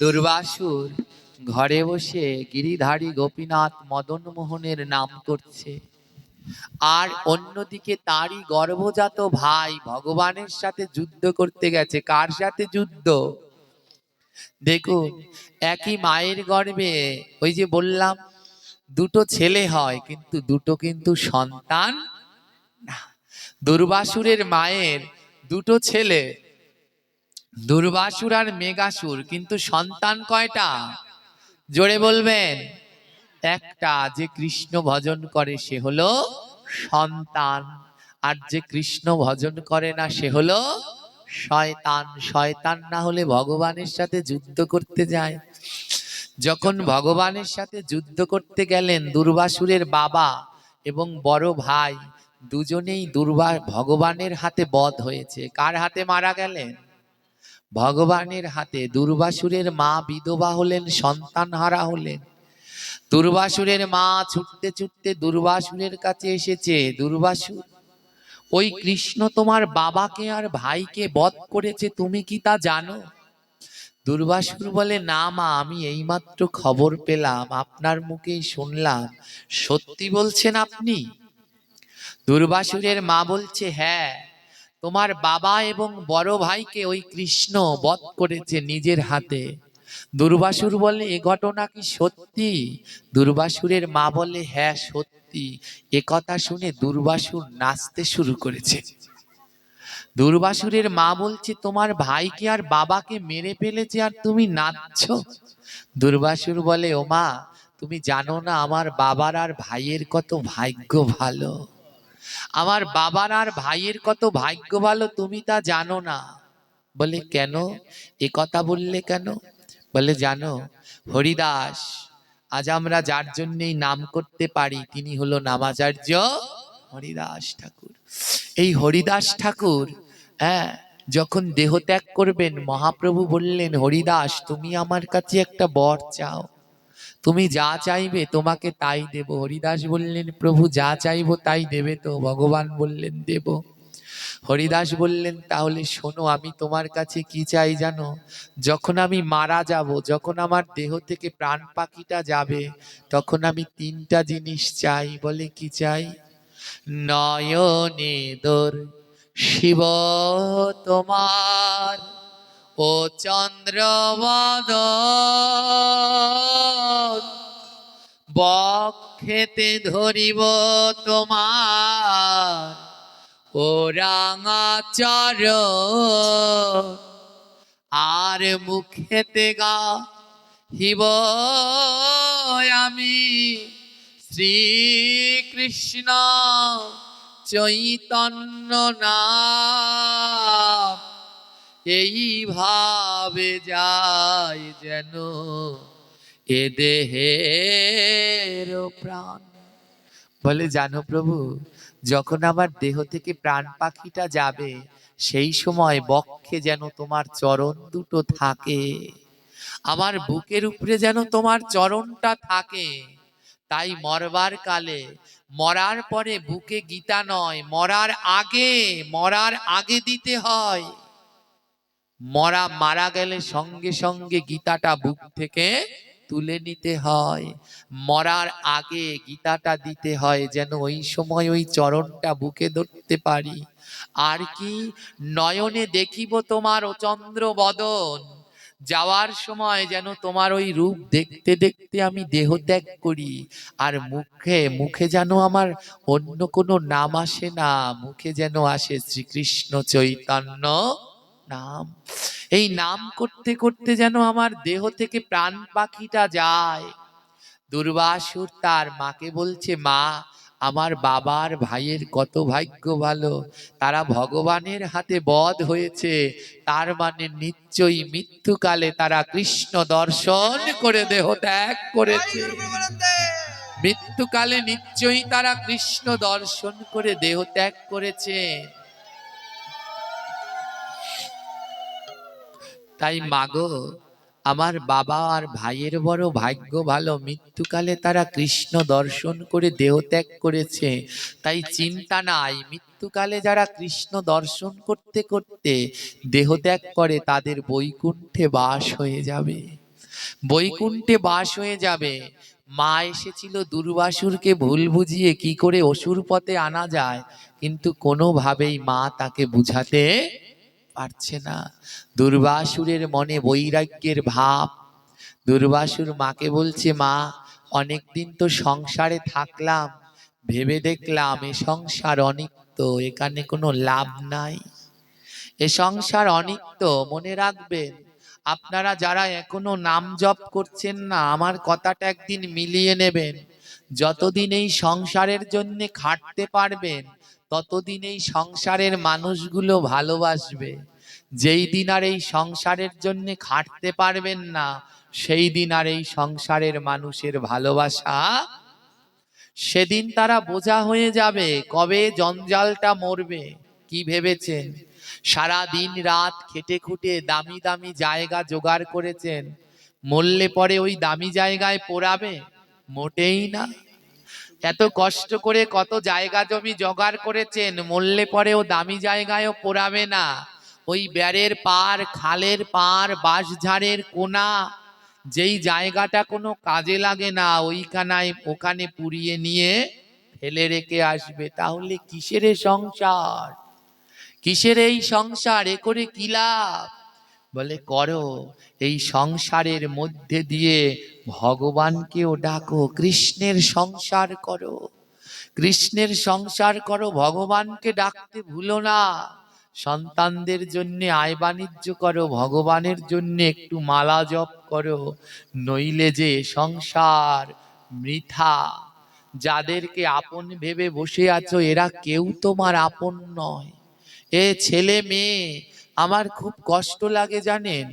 দুর্বাসুর ঘরে বসে গিরিধারী গোপীনাথ মদন মোহনের নাম করছে, আর অন্যদিকে তারই গর্ভজাত ভাই ভগবানের সাথে যুদ্ধ করতে গেছে। কার সাথে যুদ্ধ? দেখুন, একই মায়ের গর্ভে, ওই যে বললাম দুটো ছেলে হয়, কিন্তু দুটো কিন্তু সন্তান না। দুর্বাসুরের মায়ের দুটো ছেলে, দুর্বাসুর আর মেঘাসুর, কিন্তু সন্তান কয়টা? জোরে বলবেন। একটা, যে কৃষ্ণ ভজন করে সে হলো সন্তান, আর যে কৃষ্ণ ভজন করে না সে হলো শয়তান। শয়তান না হলে ভগবানের সাথে যুদ্ধ করতে যায়। যখন ভগবানের সাথে যুদ্ধ করতে গেলেন, দুর্বাসুরের বাবা এবং বড় ভাই দুজনেই ভগবানের হাতে বধ হয়েছে। কার হাতে মারা গেলেন? ভগবানের হাতে। দুর্বাসুরের মা বিধবা হলেন, সন্তান হারা হলেন। দুর্বাসুরের মা ছুটতে ছুটতে দুর্বাসুরের কাছে এসেছে, দুর্বাসুর, ওই কৃষ্ণ তোমার বাবাকে আর ভাইকে বধ করেছে, তুমি কি তা জানো? দুর্বাসুর বলে, না মা, আমি এইমাত্র খবর পেলাম, আপনার মুখেই শুনলাম। সত্যি বলছেন আপনি? দুর্বাসুরের মা বলছে, হ্যাঁ, তোমার বাবা এবং বড় ভাইকে ওই কৃষ্ণ বধ করেছে নিজের হাতে। দুর্বাসুর বলে, এ ঘটনা কি সত্যি? দুর্বাসুরের মা বলে, হ্যাঁ সত্যি। এ কথা শুনে দুর্বাসুর নাচতে শুরু করেছে। দুর্বাসুরের মা বলছে, তোমার ভাইকে আর বাবাকে মেরে ফেলেছে আর তুমি নাচছো? দুর্বাসুর বলে, ও মা, তুমি জানো না আমার বাবার আর ভাইয়ের কত ভাগ্য ভালো। আমার বাবার আর ভাইয়ের কত ভাগ্য ভালো, তুমি তা জানো না? বলে, কেন? এ কথা বললে কেন? বলে, জানো, হরিদাস, আজ আমরা যার জন্যই নাম করতে পারি তিনি হলো নামাচার্য হরিদাস ঠাকুর। এই হরিদাস ঠাকুর, হ্যাঁ, যখন দেহ ত্যাগ করবেন, মহাপ্রভু বললেন, হরিদাস, তুমি আমার কাছে একটা বর চাও, তুমি যা চাইবে তোমাকে তাই দেব। হরিদাস বললেন, প্রভু যা চাইবো তাই দেবে তো? ভগবান বললেন, দেব। হরিদাস বললেন, তাহলে শোনো, আমি তোমার কাছে কি চাই জানো? যখন আমি মারা যাব, যখন আমার দেহ থেকে প্রাণ পাখিটা যাবে, তখন আমি তিনটা জিনিস চাই। বলে, কি চাই? নয়নে দোর শিব তোমার ও চন্দ্রবদন, বক্ষেতে ধরিব তোমার ও রাঙা চরণ, আর মুখেতে গাহিব আমি শ্রীকৃষ্ণ চৈতন্য নাম। এইভাবে যায় যেন এ দেহের প্রাণ। বলে, জানো প্রভু, যখন আমার দেহ থেকে প্রাণ পাখিটা যাবে, সেই সময় বক্ষে যেন তোমার চরণ দুটো থাকে, আমার বুকের উপরে যেন তোমার চরণটা থাকে। তাই মরবার কালে, মরার পরে বুকে গীতা নয়, মরার আগে দিতে হয়। মারা গেলে সঙ্গে সঙ্গে গীতাটা বুক থেকে তুলে নিতে হয়। মরার আগে গীতাটা দিতে হয়, যেন ওই সময় ওই চরণটা বুকে ধরতে পারি। আর কি? নয়নে দেখিব তোমার ও চন্দ্র বদন, যাওয়ার সময় যেন তোমার ওই রূপ দেখতে দেখতে আমি দেহ ত্যাগ করি। আর মুখে যেন আমার অন্য কোনো নাম আসে না, মুখে যেন আসে শ্রীকৃষ্ণ চৈতন্য নাম। এই নাম করতে করতে যেন আমার দেহ থেকে প্রাণ পাখিটা যায়। দুর্বাসুর তার মাকে বলছে, মা, আমার বাবার ভাইয়ের কত ভাগ্য ভালো, তারা ভগবানের হাতে বধ হয়েছে, তার মানে নিশ্চয়ই মৃত্যুকালে তারা কৃষ্ণ দর্শন করে দেহ ত্যাগ করেছে। মৃত্যুকালে নিশ্চয়ই তারা কৃষ্ণ দর্শন করে দেহ ত্যাগ করেছে। তাই মাগো, আমার বাবা আর ভাইয়ের বড় ভাগ্য ভালো, মৃত্যুকালে তারা কৃষ্ণ দর্শন করে দেহ ত্যাগ করেছে। তাই চিন্তা নাই, মৃত্যুকালে যারা কৃষ্ণ দর্শন করতে করতে দেহ ত্যাগ করে তাদের বৈকুণ্ঠে বাস হয়ে যাবে, বৈকুণ্ঠে বাস হয়ে যাবে। মা এসেছিল দুর্বাসুরকে ভুল বুঝিয়ে কি করে অসুর পথে আনা যায়, কিন্তু কোনোভাবেই মা তাকে বুঝাতে পারছে না। দুর্বাসুরের মনে বৈরাগ্যের ভাব। দুর্বাসুর মাকে বলছে, মা অনেকদিন তো সংসারে থাকলাম, ভেবে দেখলাম এ সংসার অনিত্য, এখানে কোনো লাভ নাই, এ সংসার অনিত্য। মনে রাখবেন, আপনারা যারা এখনো নাম জপ করছেন না, আমার কথাটা একদিন মিলিয়ে নেবেন। যতদিন এই সংসারের জন্য খাটতে পারবেন, ততদিন এই সংসারের মানুষগুলো ভালোবাসবে। যেই দিন আর এই সংসারের জন্য খাটতে পারবেন না, সেই দিন আর এই সংসারের মানুষের ভালোবাসা, সেদিন তারা বোঝা হয়ে যাবে। কবে জঞ্জালটা মরবে কি ভেবেছেন? সারা দিন রাত খেটে খুটে দামি দামি জায়গা জোগাড় করেছেন, মরলে পরে ওই দামি জায়গায় পোড়াবে? মোটেই না। এত কষ্ট করে কত জায়গা জমি জোগাড় করেছেন, মরলে পরে ও দামি জায়গায়ও পোড়াবে না। ওই ব্যারের পার, খালের পার, বাঁশঝাড়ের কোনা, যেই জায়গাটা কোনো কাজে লাগে না, ওইখানায় ওখানে পুড়িয়ে নিয়ে ফেলে রেখে আসবে। তাহলে কিসের এ সংসার, কিসের এই সংসার, এ করে কি লাভ? বলে করো, এই সংসারের মধ্যে দিয়ে ভগবানকেও ডাকো, কৃষ্ণের সংসার করো, কৃষ্ণের সংসার করো, ভগবানকে ডাকতে ভুলো না। সন্তানদের জন্য আয় বাণিজ্য করো, ভগবানের জন্য একটু মালা জপ করো, নইলে যে সংসার বৃথা। যাদেরকে আপন ভেবে বসে আছো, এরা কেউ তোমার আপন নয়। এ ছেলে মেয়ে, আমার খুব কষ্ট লাগে জানেন,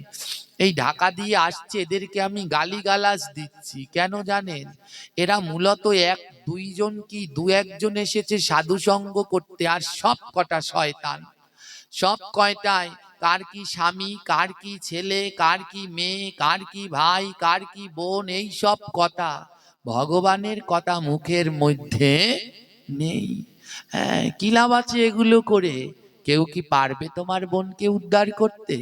এই ঢাকা দিয়ে আসছে, এদেরকে আমি গালিগালাজ দিচ্ছি কেন জানেন? এরা মূলত এক দুইজন কি দু একজন এসেছে সাধু সঙ্গ করতে, আর সব কটা শয়তান। সব কয়টায় কার কি স্বামী, কার কি ছেলে, কার কি মেয়ে, কার কি ভাই, কার কি বোন, এই সব কথা। ভগবানের কথা মুখের মধ্যে নেই। হ্যাঁ, কি লাভ আছে এগুলো করে? কেউ কি পারবে তোমার বোনকে উদ্ধার করতে?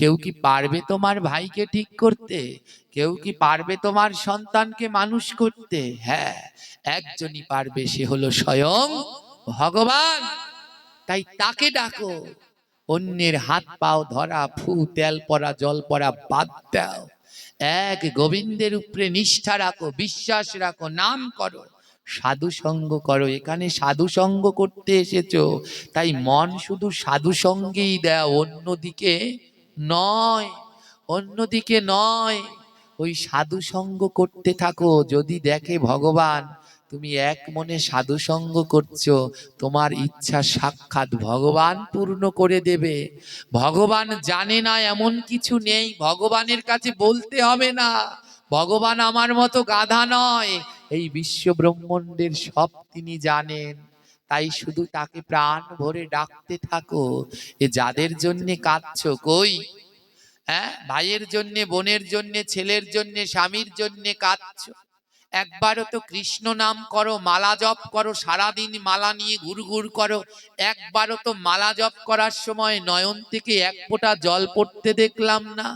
কেউ কি পারবে তোমার ভাইকে ঠিক করতে? কেউ কি পারবে তোমার সন্তানকে মানুষ করতে? হ্যাঁ, একজনই পারবে, সে হলো স্বয়ং ভগবান। তাই তাকে ডাকো। অন্যের হাত পাও ধরা, ফু তেল পরা জল পরা বাদ দাও। এক গোবিন্দের উপরে নিষ্ঠা রাখো, বিশ্বাস রাখো, নাম করো, সাধু সঙ্গ করো। এখানে সাধু সঙ্গ করতে এসেছো, তাই মন শুধু সাধু সঙ্গেই দাও, অন্যদিকে নয়, অন্যদিকে নয়। ওই সাধু সঙ্গ করতে থাকো। যদি দেখে ভগবান তুমি এক মনে সাধু সঙ্গ করছো, তোমার ইচ্ছা সাক্ষাৎ ভগবান পূর্ণ করে দেবে। ভগবান জানে না এমন কিছু নেই, ভগবানের কাছে বলতে হবে না। ভগবান আমার মতো গাধা নয়, এই বিশ্ব ব্রহ্মাণ্ডের সব তিনি জানেন। তাই শুধু তাকে প্রাণ ভরে ডাকতে থাকো। এ যাদের জন্য কাঁদছো, কই হ্যাঁ, ভাইয়ের জন্য, বোনের জন্য, ছেলের জন্য, স্বামীর জন্য কাঁদছো, একবারও তো কৃষ্ণ নাম করো, মালা জপ করো, সারাদিন মালা নিয়ে ঘুরঘুর করো। একবারও তো মালা জপ করার সময় নয়ন থেকে এক ফোঁটা জল পড়তে দেখলাম না।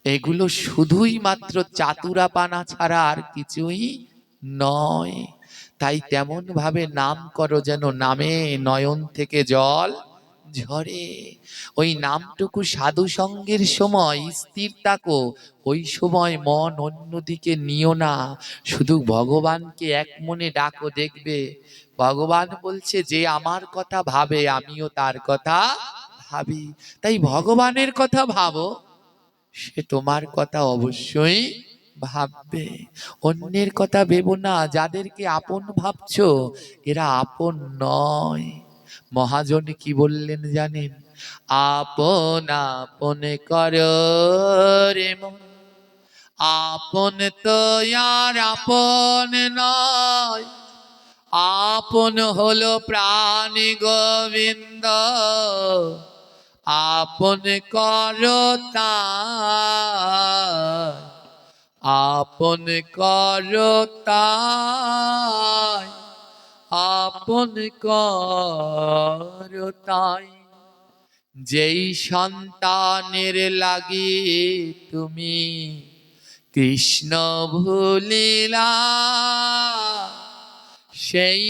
এগুলো শুধুই মাত্র চাতুরাপানা ছাড়া আর কিছুই নয়। তাই তেমন ভাবে নাম করো যেন নামে নয়ন থেকে জল ঝরে। ওই নামটুকু সাধু সঙ্গের সময় স্থির থাকো, ওই সময় মন অন্যদিকে নিও না, শুধু ভগবানকে এক মনে ডাকো। দেখবে ভগবান বলছে, যে আমার কথা ভাবে আমিও তার কথা ভাবি। তাই ভগবানের কথা ভাবো, সে তোমার কথা অবশ্যই ভাববে। অন্যের কথা ভেবো না। যাদেরকে আপন ভাবছো এরা আপন নয়। মহাজন কি বললেন জানেন? আপন আপন কর রে মন, আপন তো আর আপন নয়, আপন হলো প্রাণ গোবিন্দ, আপন করো তাই, আপন করো তাই, আপন করো তাই। যেই সন্তানের লাগি তুমি কৃষ্ণ ভুলিলা, সেই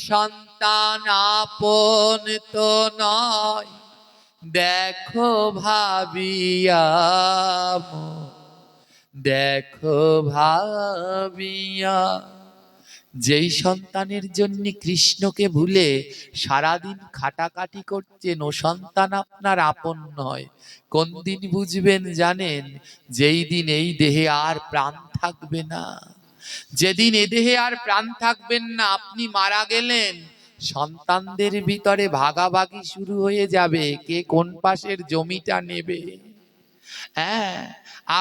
সন্তান আপন তো নয়, দেখো ভাবিয়া দেখো ভাবিয়া। যেই সন্তানের জন্য কৃষ্ণকে ভুলে সারাদিন খাটাখাটি করছেন, ও সন্তান আপনার আপন নয়। কোন দিন বুঝবেন জানেন? যেই দিন এই দেহে আর প্রাণ থাকবে না। যেদিন এ দেহে আর প্রাণ থাকবেন না, আপনি মারা গেলেন, সন্তানদের ভিতরে ভাগাভাগি শুরু হয়ে যাবে, কে কোন পাশের জমিটা নেবে। হ্যাঁ,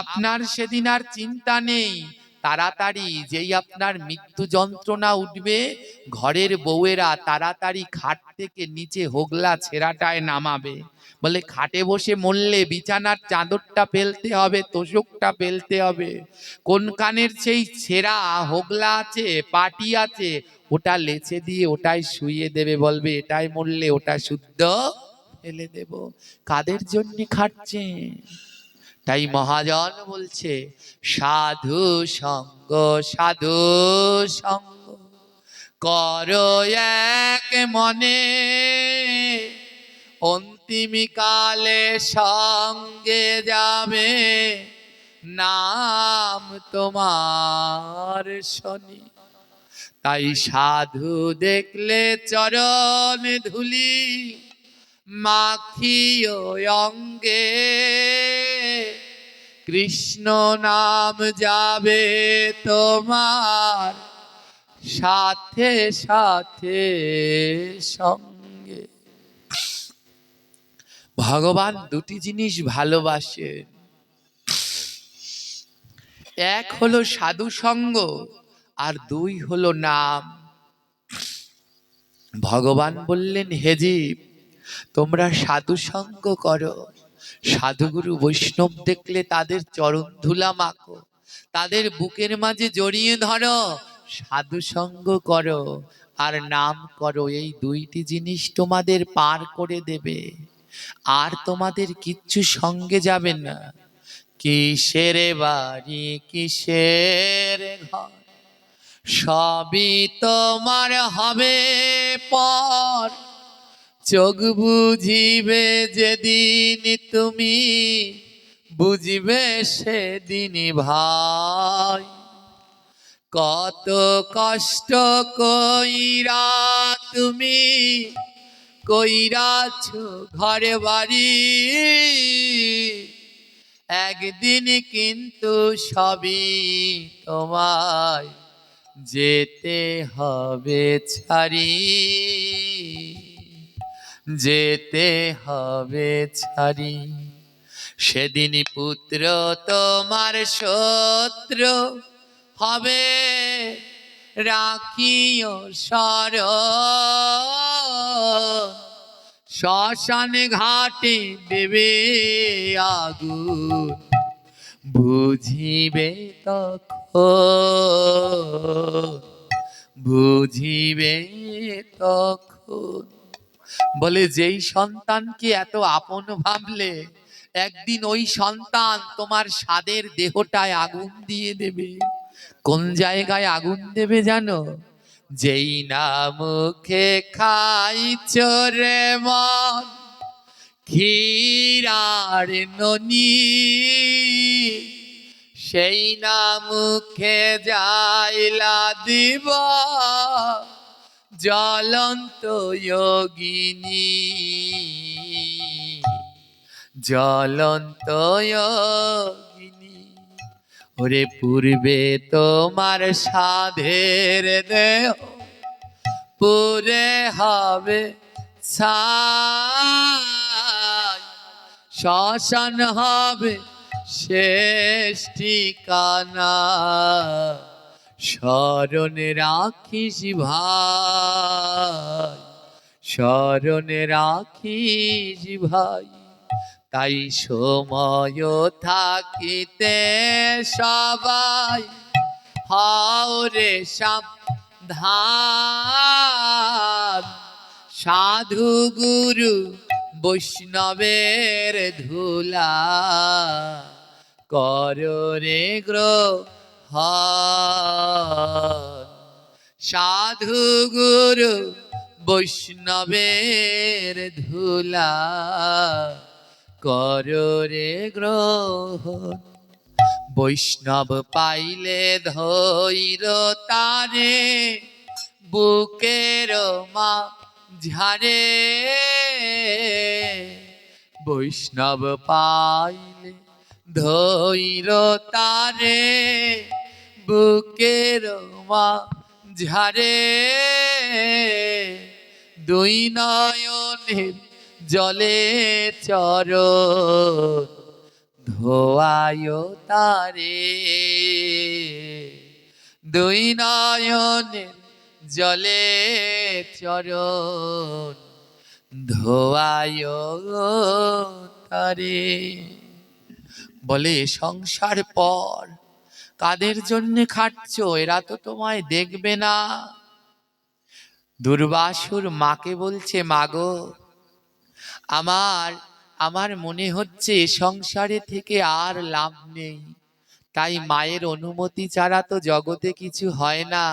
আপনার সেদিন আর চিন্তা নেই। তাড়াতাড়ি যেই আপনার মৃত্যু যন্ত্রণা উঠবে, ঘরের বউয়েরা তাড়াতাড়ি খাট থেকে নিচে হোগলা ছেঁড়াটায় নামাবে। বলে খাটে বসে মরলে বিছানার চাদরটা ফেলতে হবে, তোষকটা ফেলতে হবে। কোন কানের সেই ছেঁড়া হোগলা আছে, পাটি আছে, ওটা লেচে দিয়ে ওটাই শুইয়ে দেবে। বলবে এটাই মরলে ওটা শুদ্ধ ফেলে দেব। কাদের জন্য খাটছেন? তাই মহাজন বলছে, সাধু সঙ্গ সাধু সঙ্গ করো এক মনে, অন্তিম কালে সঙ্গে যাবে নাম তোমার শনি। তাই সাধু দেখলে চরণ ধুলি মাখিও অঙ্গে, কৃষ্ণ নাম যাবে তোমার সাথে সাথে সঙ্গে। ভগবান দুটি জিনিস ভালোবাসেন, এক হলো সাধু সঙ্গ আর দুই হলো নাম। ভগবান বললেন, হে জীব, তোমরা সাধু সঙ্গ করো। সাধুগুরু বৈষ্ণব দেখলে তাদের চরণ ধুলা মাখো, তাদের বুকের মাঝে জড়িয়ে ধরো। সাধু সঙ্গ করো আর নাম করো, এই দুইটি জিনিস তোমাদের পার করে দেবে। আর তোমাদের কিচ্ছু সঙ্গে যাবে না। কিসের বাড়ি কিসের ঘর, সবই তোমার হবে পর। চোখ বুঝিবে যেদিন তুমি, বুঝিবে সেদিন ভাই। কত কষ্ট কইরা তুমি কইরাছ ঘরে বাড়ি, একদিন কিন্তু সবই তোমায় যেতে হবে ছাড়ি, যেতে হবে ছাড়ি। সেদিন পুত্র তোমার শত্রু হবে, রাখিও স্মরণ। শ্মশান ঘাটে দেবে আগুন, বুঝিবে তখন, বুঝিবে তখন। বলে যেই সন্তানকে এত আপন ভাবলে, একদিন ওই সন্তান তোমার স্বাদের দেহটায় আগুন দিয়ে দেবে। কোন জায়গায় আগুন দেবে জানো? যেই না মুখে খাইছ রে মন ক্ষীরার ননি, সেই না মুখে যাইলা দিব জ্বলন্ত যোগিনী, জ্বলন্ত যোগিনী। ওরে পূর্বে তোমার সাধের দেহ পুরে হবে ছাই, শ্মশান হবে শেষ ঠিকানা, স্মরণে রাখিস ভাই, স্মরণে রাখিস ভাই। তাই সময় থাকিতে সবাই হও রে সাবধান, সাধু গুরু বৈষ্ণবের ধুলা কর রে গ্রহণ, সাধু গুরু বৈষ্ণবের ধুলা কর রে গ্রহণ। বৈষ্ণব পাইলে ধৈর তারে বুকের মা ঝারে, বৈষ্ণব পাইলে ধৈর তারে বুকের মা ঝারে, দুই নয়নের জলে চরণ ধোয়ায় তারে, দুই নয়নের জলে চরণ ধোয়ায় তারে। বলে সংসার পর কাদের জন্য খাটছ, এরা তো তোমায় দেখবে না। দুর্বাসুর মাকে বলছে, মাগো আমার মনে হচ্ছে সংসারে থেকে আর লাভ নেই, তাই মায়ের অনুমতি ছাড়া তো জগতে কিছু হয় না।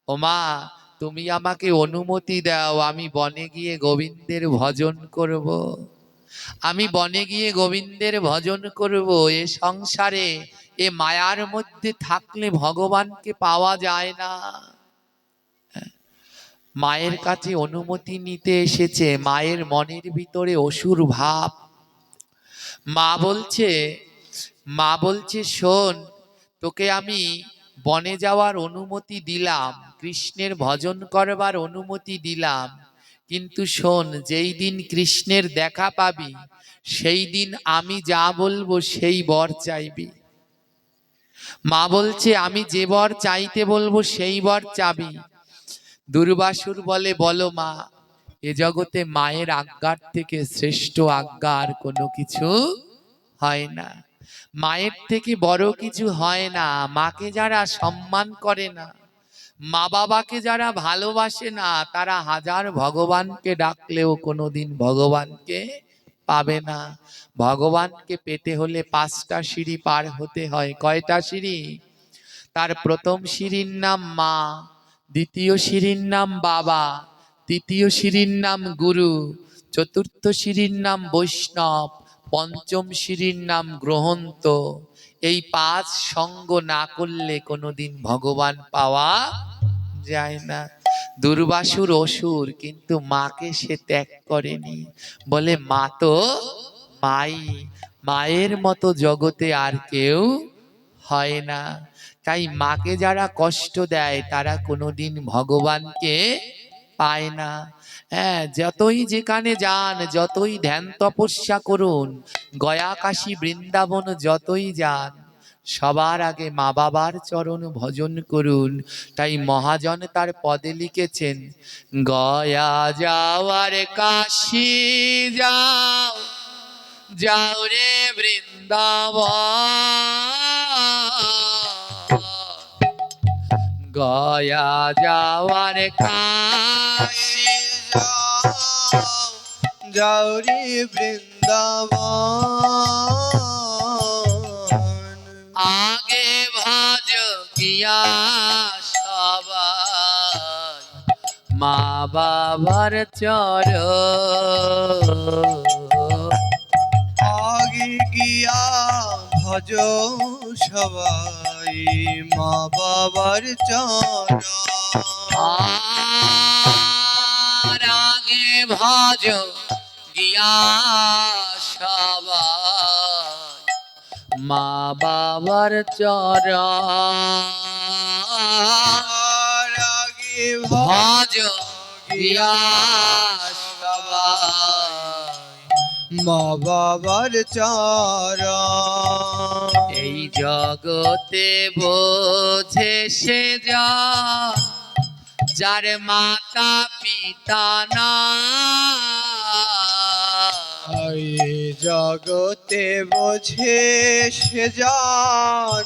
ও মা, তুমি আমাকে অনুমতি দাও, আমি বনে গিয়ে গোবিন্দের ভজন করব, আমি বনে গিয়ে গোবিন্দের ভজন করব। এ সংসারে এ মায়ার মধ্যে থাকলে ভগবানকে পাওয়া যায় না। মায়ের কাছে অনুমতি নিতে এসেছে, মায়ের মনের ভিতরে অসুর ভাব। মা বলছে শোন, তোকে আমি বনে যাওয়ার অনুমতি দিলাম, কৃষ্ণের ভজন করবার অনুমতি দিলাম, কিন্তু শোন, যেই দিন কৃষ্ণের দেখা পাবি সেই দিন আমি যা বলবো সেই বর চাইবি। মা বলছে আমি যে বর চাইতে বলবো সেই বর চাবি। দুর্বাসুর বলে, বলো মা, এ জগতে মায়ের আজ্ঞার থেকে শ্রেষ্ঠ আজ্ঞা আর কোনো কিছু হয় না, মায়ের থেকে বড় কিছু হয় না। মাকে যারা সম্মান করে না, মা বাবাকে যারা ভালোবাসে না, তারা হাজার ভগবানকে ডাকলেও কোনোদিন ভগবানকে পাবে না। ভগবানকে পেতে হলে 5টা সিঁড়ি পার হতে হয়। কয়টা সিঁড়ি? তার প্রথম সিঁড়ির নাম মা, দ্বিতীয় সিঁড়ির নাম বাবা, তৃতীয় সিঁড়ির নাম গুরু, চতুর্থ সিঁড়ির নাম বৈষ্ণব, পঞ্চম সিঁড়ির নাম গ্রহন্ত। এই 5 সঙ্গ না করলে কোনোদিন ভগবান পাওয়া যায় না। দুর্বাসুর অসুর, কিন্তু মাকে সে ত্যাগ করেনি। বলে মা তো মাই, মায়ের মতো জগতে আর কেউ হয় না। তাই মাকে যারা কষ্ট দেয় তারা কোনোদিন ভগবানকে পায় না। হ্যাঁ, যতই যেখানে যান, যতই ধ্যান তপস্যা করুন, গয়া কাশী বৃন্দাবন যতই যান, সবার আগে মা বাবার চরণ ভজন করুন। তাই মহাজন তার পদে লিখেছেন, গয়া যাওয়ার কাশী যাও, যাও রে বৃন্দাবন, গয়া যাওয়ার কাশী যাও রে বৃন্দাবন, আগে ভজ গিয়া সবাই মা বাবার চরণ, আগে গিয়া ভজ সবাই মা বাবার চরণ, আর আগে ভজ গিয়া সবাই মা বাবার চরণ রাগে ভজ গিয়া সবাই। মা বাবার চরণ এই জগতে বোঝে সে জন যার মাতা পিতা না। এই জগতে বোঝে সে জন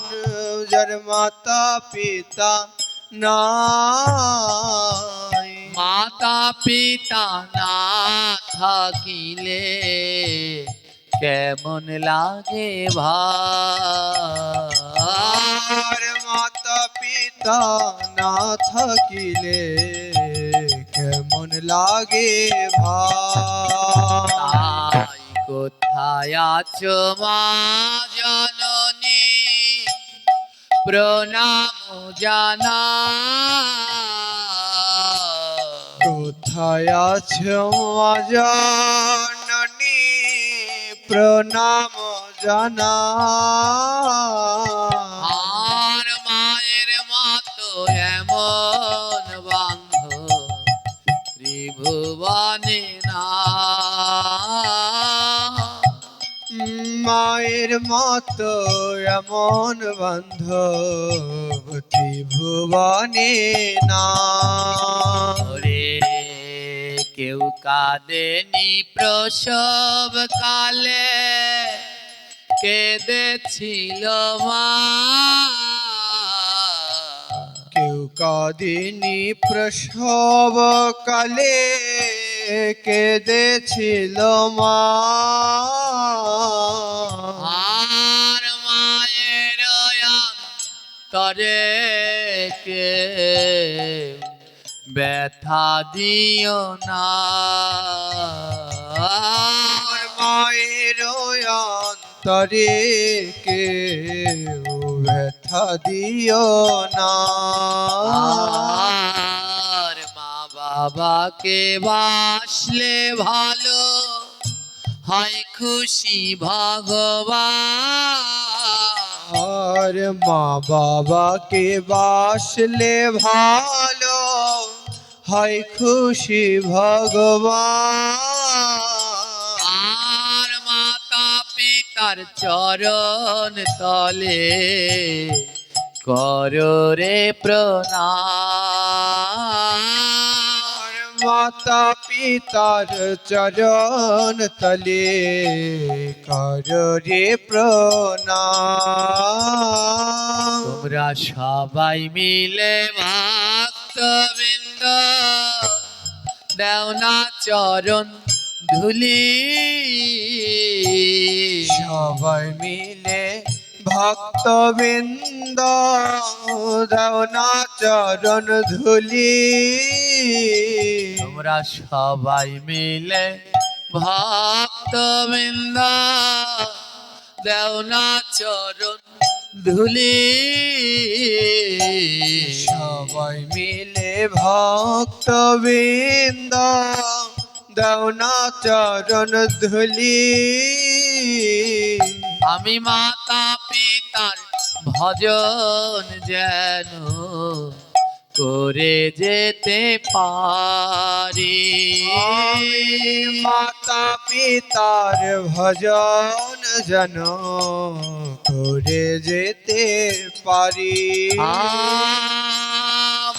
যার মাতা পিতা নাই। মাতা পিতা না থাকিলে কেমন লাগে ভাই। আর মাতা পিতা না থাকিলে কেমন লাগে ভাই। তাই কোথায় আছো মা জননী প্রণাম জানা। কোথায় আছো মা জননী প্রণাম জানা। আর মায়ের মতো এমন বান্ধব ত্রিভুবনে না। মায়ের মতো এমন বান্ধব ত্রিভুবনে না। ওরে কেউ কাঁদেনি প্রসব কালে কেঁদেছিল মা। কেউ কাঁদিনি প্রসব কালে কেঁদেছিল মা। আর মায়ের অন্তরে কে ব্যথা দিও না। আর মায়ের অন্তরে কেউ ব্যথা দিও না। আর মা বাবাকে বাসলে ভালো হয় খুশি ভগবান। আর মা বাবাকে বাসলে ভালো হয় খুশি ভগবান। আর মাতা পিতার চরণ তলে করো রে প্রণাম। আর মাতা পিতার চরণ তলে কর রে প্রণাম। তোমরা সবাই মিলে ভক্তবৃন্দ দেও না চরণ ধুলি। সবাই মিলে ভক্তবৃন্দ দাও না চরণ ধুলি। তোমরা সবাই মিলে ভক্তবৃন্দ দেও না চরণ ধুলি। সবাই মিলে ভক্তবৃন্দ দাও না চরণ ধুলি। আমি মাতা পিতার ভজন যেন করে যেতে পারি। মাতা পিতার ভজন যেন করে যেতে পারি।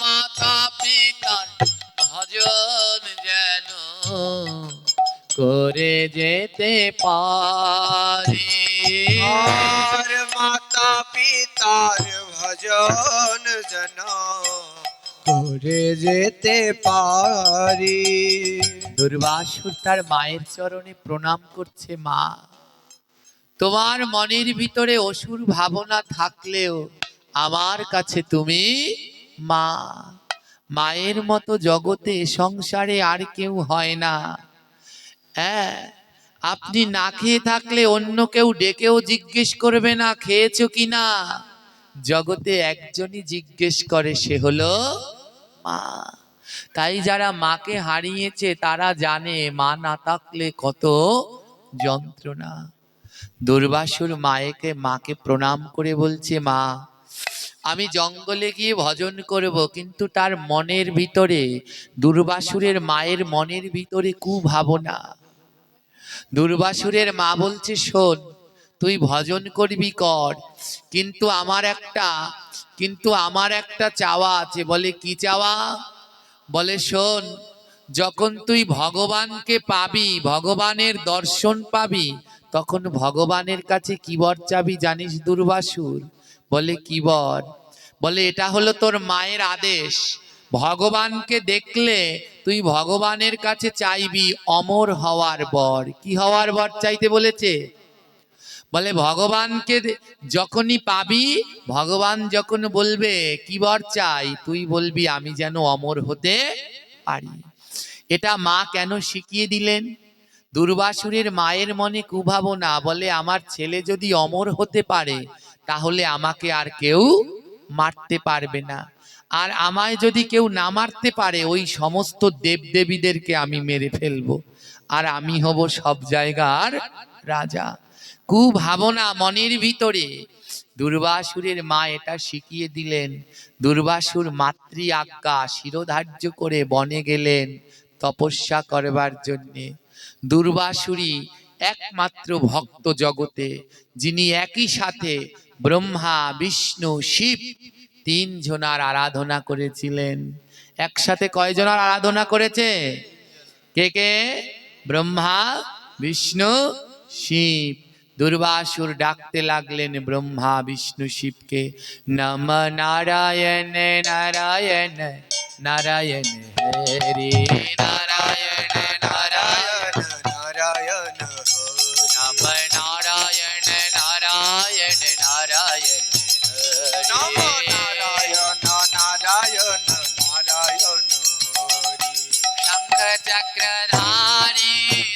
মাতা পিতার ভজন যেন করে যেতে পারি। আর মাতা পিতার ভজন যেন করে যেতে পারি। দুর্বাসুর তার মায়ের চরণে প্রণাম করছে। মা, তোমার মনের ভিতরে অসুর ভাবনা থাকলেও আমার কাছে তুমি মা। মায়ের মতো জগতে সংসারে আর কেউ হয় না। হ্যাঁ, আপনি না খেয়ে থাকলে অন্য কেউ ডেকেও জিজ্ঞেস করবে না খেয়েছো কিনা। জগতে একজনই জিজ্ঞেস করে, সে হলো মা। তাই যারা মাকে হারিয়েছে তারা জানে মা না থাকলে কত যন্ত্রণা। দুর্বাসুর মাকে প্রণাম করে বলছে, মা আমি জঙ্গলে গিয়ে ভজন করব, কিন্তু তার মনের ভিতরে, দুর্বাসুরের মায়ের মনের ভিতরে কুভাবনা। দুর্বাসুরের মা বলছে, শোন তুই ভজন করবি কর, কিন্তু আমার একটা চাওয়া আছে। বলে কি চাওয়া? বলে শোন, যখন তুই ভগবানকে পাবি, ভগবানের দর্শন পাবি, তখন ভগবানের কাছে কি বর চাবি জানিস দুর্বাসুর? বলে কি বর? বলে এটা হলো তোর মায়ের আদেশ, ভগবানকে দেখলে তুই ভগবানের কাছে চাইবি অমর হওয়ার বর। কি হওয়ার বর চাইতে বলেছে? বলে ভগবানকে যখনই পাবি, ভগবান যখন বলবে কি বর চাই, তুই বলবি আমি যেন অমর হতে পারি। এটা মা কেন শিখিয়ে দিলেন? দুর্বাসুরের মায়ের মনে কুভাবনা, বলে আমার ছেলে যদি অমর হতে পারে, তাহলে আমাকে আর কেউ মারতে পারবে না, আর আমায় যদি কেউ না মারতে পারে, ওই সমস্ত দেবদেবীদেরকে আমি মেরে ফেলবো, আর আমি হব সব জায়গার রাজা। কুভাবনা মনের ভিতরে। দুর্বাসুরের মা এটা শিখিয়ে দিলেন। দুর্বাসুর মাতৃ আজ্ঞা শিরোধার্য করে বনে গেলেন তপস্যা করবার জন্যে। দুর্বাসুরী একমাত্র ভক্ত জগতে, যিনি একই সাথে ব্রহ্মা বিষ্ণু শিব তিন জনার আরাধনা করেছিলেন। একসাথে কয়জনার আরাধনা করেছে? কে কে? ব্রহ্মা বিষ্ণু শিব। দুর্বাসুর ডাকতে লাগলেন ব্রহ্মা বিষ্ণু শিবকে, নম নারায়ণ নারায়ণ নারায়ণ হরে নারায়ণ নারায়ণ নারায়ণ নম নারায়ণ নারায়ণ নারায়ণ নম হরে নারায়ণ নারায়ণ নারায়ণ হরি শঙ্খ চক্রধারী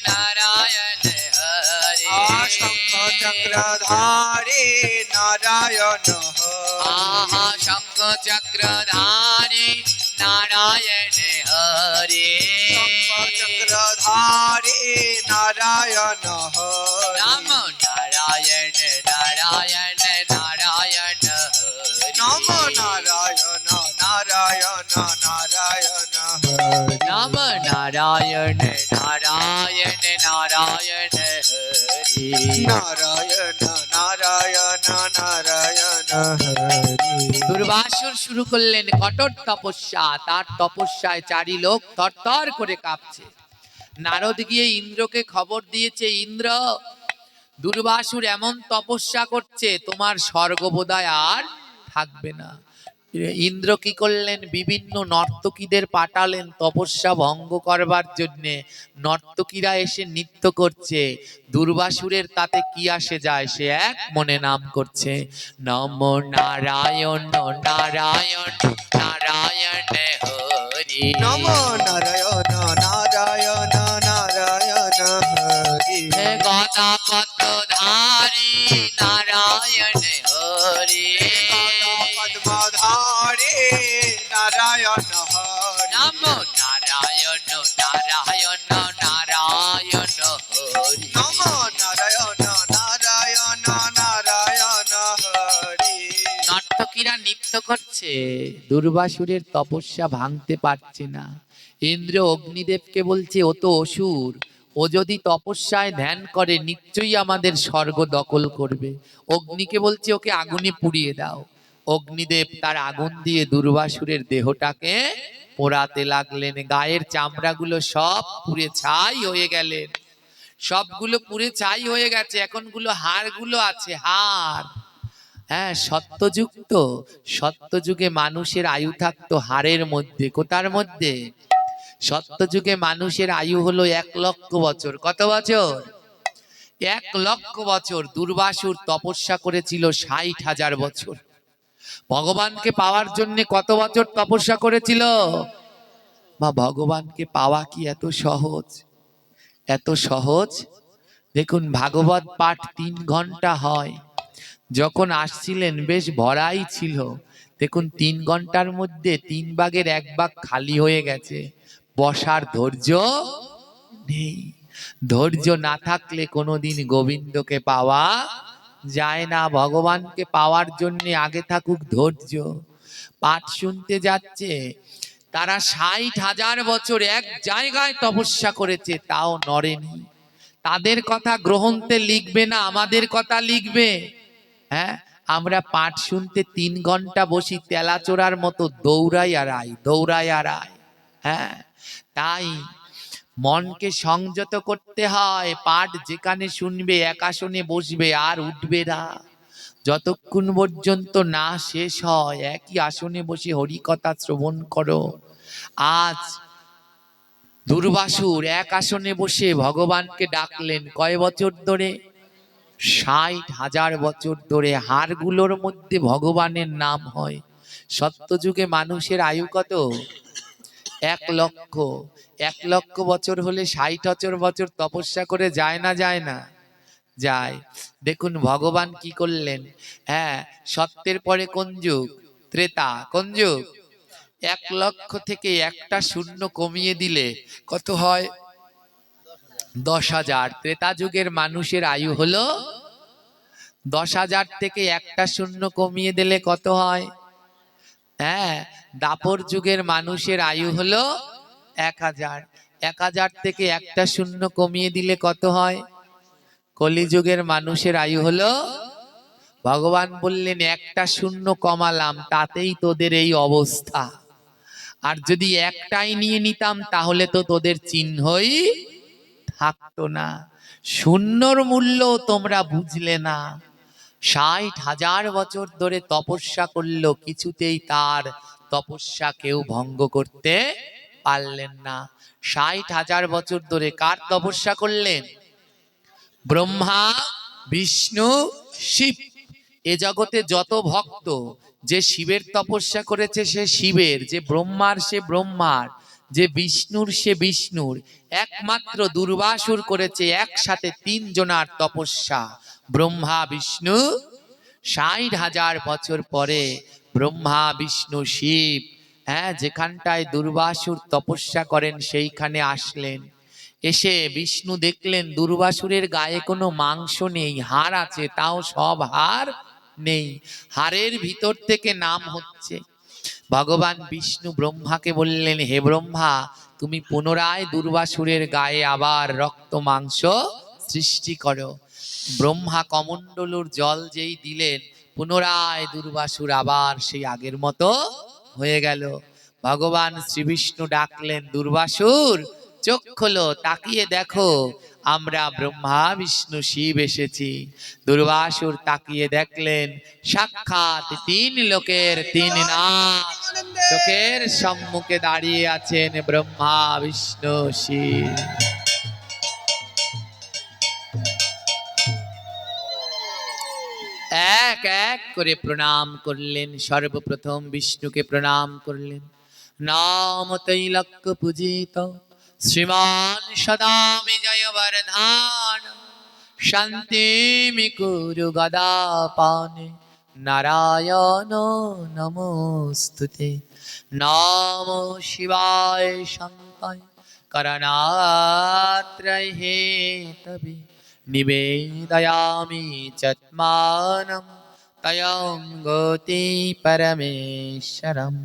নারায়ণ হরে শঙ্খ চক্রধারী নারায়ণ আহা হরি শঙ্খ চক্রধারী নারায়ণ হরে শঙ্খ চক্রধারী নারায়ণ হরি নম নারায়ণ নারায়ণ নারায়ণ হরে নম নারায়ণ নারায়ণ নারায়ণ হরি নম নারায়ণ নারায়ণ নারায়ণ হরে নারায়ণ নারায়ণ নারায়ণ হরি দুর্বাসুর শুরু করলেন কঠোর তপস্যা। তার তপস্যায় চারি লোক থরথর করে কাঁপছে। নারদ গিয়ে ইন্দ্রকে খবর দিয়েছে, ইন্দ্র দুর্বাসুর এমন তপস্যা করছে, তোমার স্বর্গ বোধহয় আর থাকবে না। ইন্দ্র কি করলেন? বিভিন্ন নর্তকীদের পাঠালেন তপস্যা ভঙ্গ করবার জন্যে। নর্তকীরা এসে নৃত্য করছে। দুর্বাসুরের তাতে কি আসে যায়? সে এক মনে নাম করছে, নম নারায়ণ নারায়ণ নারায়ণ হরি নম নারায়ণ নারায়ণ নারায়ণ হরি হে গদা পদ্মধারী নারায়ণ হরি পদ্মধারী নারায়ণ হরি নম নারায়ণ নারায়ণ নারায়ণ হরি নম নারায়ণ নারায়ণ নারায়ণ হরি নর্তকীরা নৃত্য করছে, দুর্বাসুরের তপস্যা ভাঙতে পারছে না। ইন্দ্র অগ্নিদেবকে বলছে, ও তো অসুর, ও যদি তপস্যায় ধ্যান করে নিশ্চয়ই আমাদের স্বর্গ দখল করবে। অগ্নিকে বলছে ওকে আগুনে পুড়িয়ে দাও। অগ্নিদেব তার আগুন দিয়ে দুর্বাসুরের দেহটাকে পোড়াতে লাগলেন। গায়ের চামড়াগুলো সব পুড়ে ছাই হয়ে গেলেন। সবগুলো পুড়ে ছাই হয়ে গেছে। এখনগুলো হাড়গুলো আছে, হাড়। হ্যাঁ, সত্যযুক্ত। সত্যযুগে মানুষের আয়ু থাকতো হাড়ের মধ্যে। কোথার মধ্যে? সত্যযুগে মানুষের আয়ু হলো 1,00,000 বছর। কত বছর? 1,00,000 বছর। দুর্বাসুর তপস্যা করেছিল 60,000 বছর। ভগবানকে পাওয়ার জন্য কত বছর তপস্যা করেছিল? বা ভগবানকে পাওয়া কি এত সহজ? এত সহজ? দেখুন, ভাগবত পাঠ 3 ঘন্টা হয়। যখন আসছিলেন বেশ ভরাই ছিল। দেখুন 3 ঘন্টার মধ্যে 3 ভাগের 1 ভাগ খালি হয়ে গেছে। বসার ধৈর্য নেই। ধৈর্য না থাকলে কোনোদিন গোবিন্দকে পাওয়া যায় না। ভগবানকে পাওয়ার জন্য আগে থাকুক ধৈর্য। পাঠ শুনতে যাচ্ছে, তারা ৬০,০০০ বছর এক জায়গায় তপস্যা করেছে, তাও নড়েনি। তাদের কথা গ্রন্থে লিখবে না, আমাদের কথা লিখবে। হ্যাঁ, আমরা পাঠ শুনতে ৩ ঘন্টা বসি, তেলাচোরার মতো দৌড়াই আর আই, দৌড়াই আর আই। হ্যাঁ, তাই মনকে সংযত করতে হয়। পাঠ যেখানে শুনবে এক আসনে বসবে, আর উঠবে না যতক্ষণ পর্যন্ত না শেষ হয়। একই আসনে বসে হরিকথা শ্রবণ করো। আজ দুর্বাসুর এক আসনে বসে ভগবানকে ডাকলেন কয় বছর ধরে? ৬০,০০০ বছর ধরে। হাড়গুলোর মধ্যে ভগবানের নাম হয়। সত্যযুগে মানুষের আয়ু কত? ১,০০,০০০। ১,০০,০০০ বছর হলে ৬০,০০০ বছর তপস্যা করে যায় না যায় না? যায়। দেখুন ভগবান কি করলেন। হ্যাঁ, সত্যের পরে কোন যুগ? ত্রেতা। কোন যুগ? ১,০০,০০০ থেকে একটা শূন্য কমিয়ে দিলে কত হয়? ১০,০০০। ত্রেতা যুগের মানুষের আয়ু হলো ১০,০০০ থেকে একটা শূন্য কমিয়ে দিলে কত হয়? হ্যাঁ, দাপর যুগের মানুষের আয়ু হলো ১,০০০। ১,০০০ থেকে একটা শূন্য কমিয়ে দিলে কত হয়? কলিযুগের মানুষের আয়ু হলো। ভগবান বললেন একটা শূন্য কমালাম, তাতেই তোদের এই অবস্থা। আর যদি একটাই নিয়ে নিতাম তাহলে তো তোদের চিহ্নই থাকতো না। শূন্যর মূল্য তোমরা বুঝলে না। ৬০,০০০ বছর ধরে তপস্যা করলো, কিছুতেই তার তপস্যা কেউ ভঙ্গ করতে পারলেন না। ৬০,০০০ বছর ধরে কার তপস্যা করলেন? ব্রহ্মা, বিষ্ণু, শিব। এ জগতে যত ভক্ত, যে শিবের তপস্যা করেছে সে শিবের, যে ব্রহ্মার সে ব্রহ্মার, যে বিষ্ণুর সে বিষ্ণুর। একমাত্র দুর্বাসুর করেছে একসাথে ৩ জনার তপস্যা, ব্রহ্মা বিষ্ণু। ৬০,০০০ বছর পরে ব্রহ্মা বিষ্ণু শিব, হ্যাঁ, যেখানটায় দুর্বাসুর তপস্যা করেন সেইখানে আসলেন। এসে বিষ্ণু দেখলেন দুর্বাসুরের গায়ে কোনো মাংস নেই, হাড় আছে, তাও সব হাড় নেই। হাড়ের ভিতর থেকে নাম হচ্ছে। ভগবান বিষ্ণু ব্রহ্মাকে বললেন, হে ব্রহ্মা, তুমি পুনরায় দুর্বাসুরের গায়ে আবার রক্ত মাংস সৃষ্টি করো। ব্রহ্মা কমণ্ডলুর জল যেই দিলেন, পুনরায় দুর্বাসুর আবার সেই আগের মতো হয়ে গেল। ভগবান শ্রী বিষ্ণু ডাকলেন, দুর্বাসুর চোখ খোলো, তাকিয়ে দেখো, আমরা ব্রহ্মা বিষ্ণু শিব এসেছি। দুর্বাসুর তাকিয়ে দেখলেন সাক্ষাৎ ৩ লোকের ৩ নাথ চোখের সম্মুখে দাঁড়িয়ে আছেন ব্রহ্মা বিষ্ণু শিব। এক এক করে প্রণাম করলেন। সর্বপ্রথম বিষ্ণুকে প্রণাম করলেন। নাম তৈলক্য পূজিত শ্রীমান সদা বিজয় বরধান, শান্তিমি কুরু গদাপানে, নারায়ণ নমোস্তুতে। নমো শিবায় শঙ্কায় করণাত্রয় হেতবে, নিবেদয়ামি চত্মানম তয়ং গতি পরমেশ্বরম।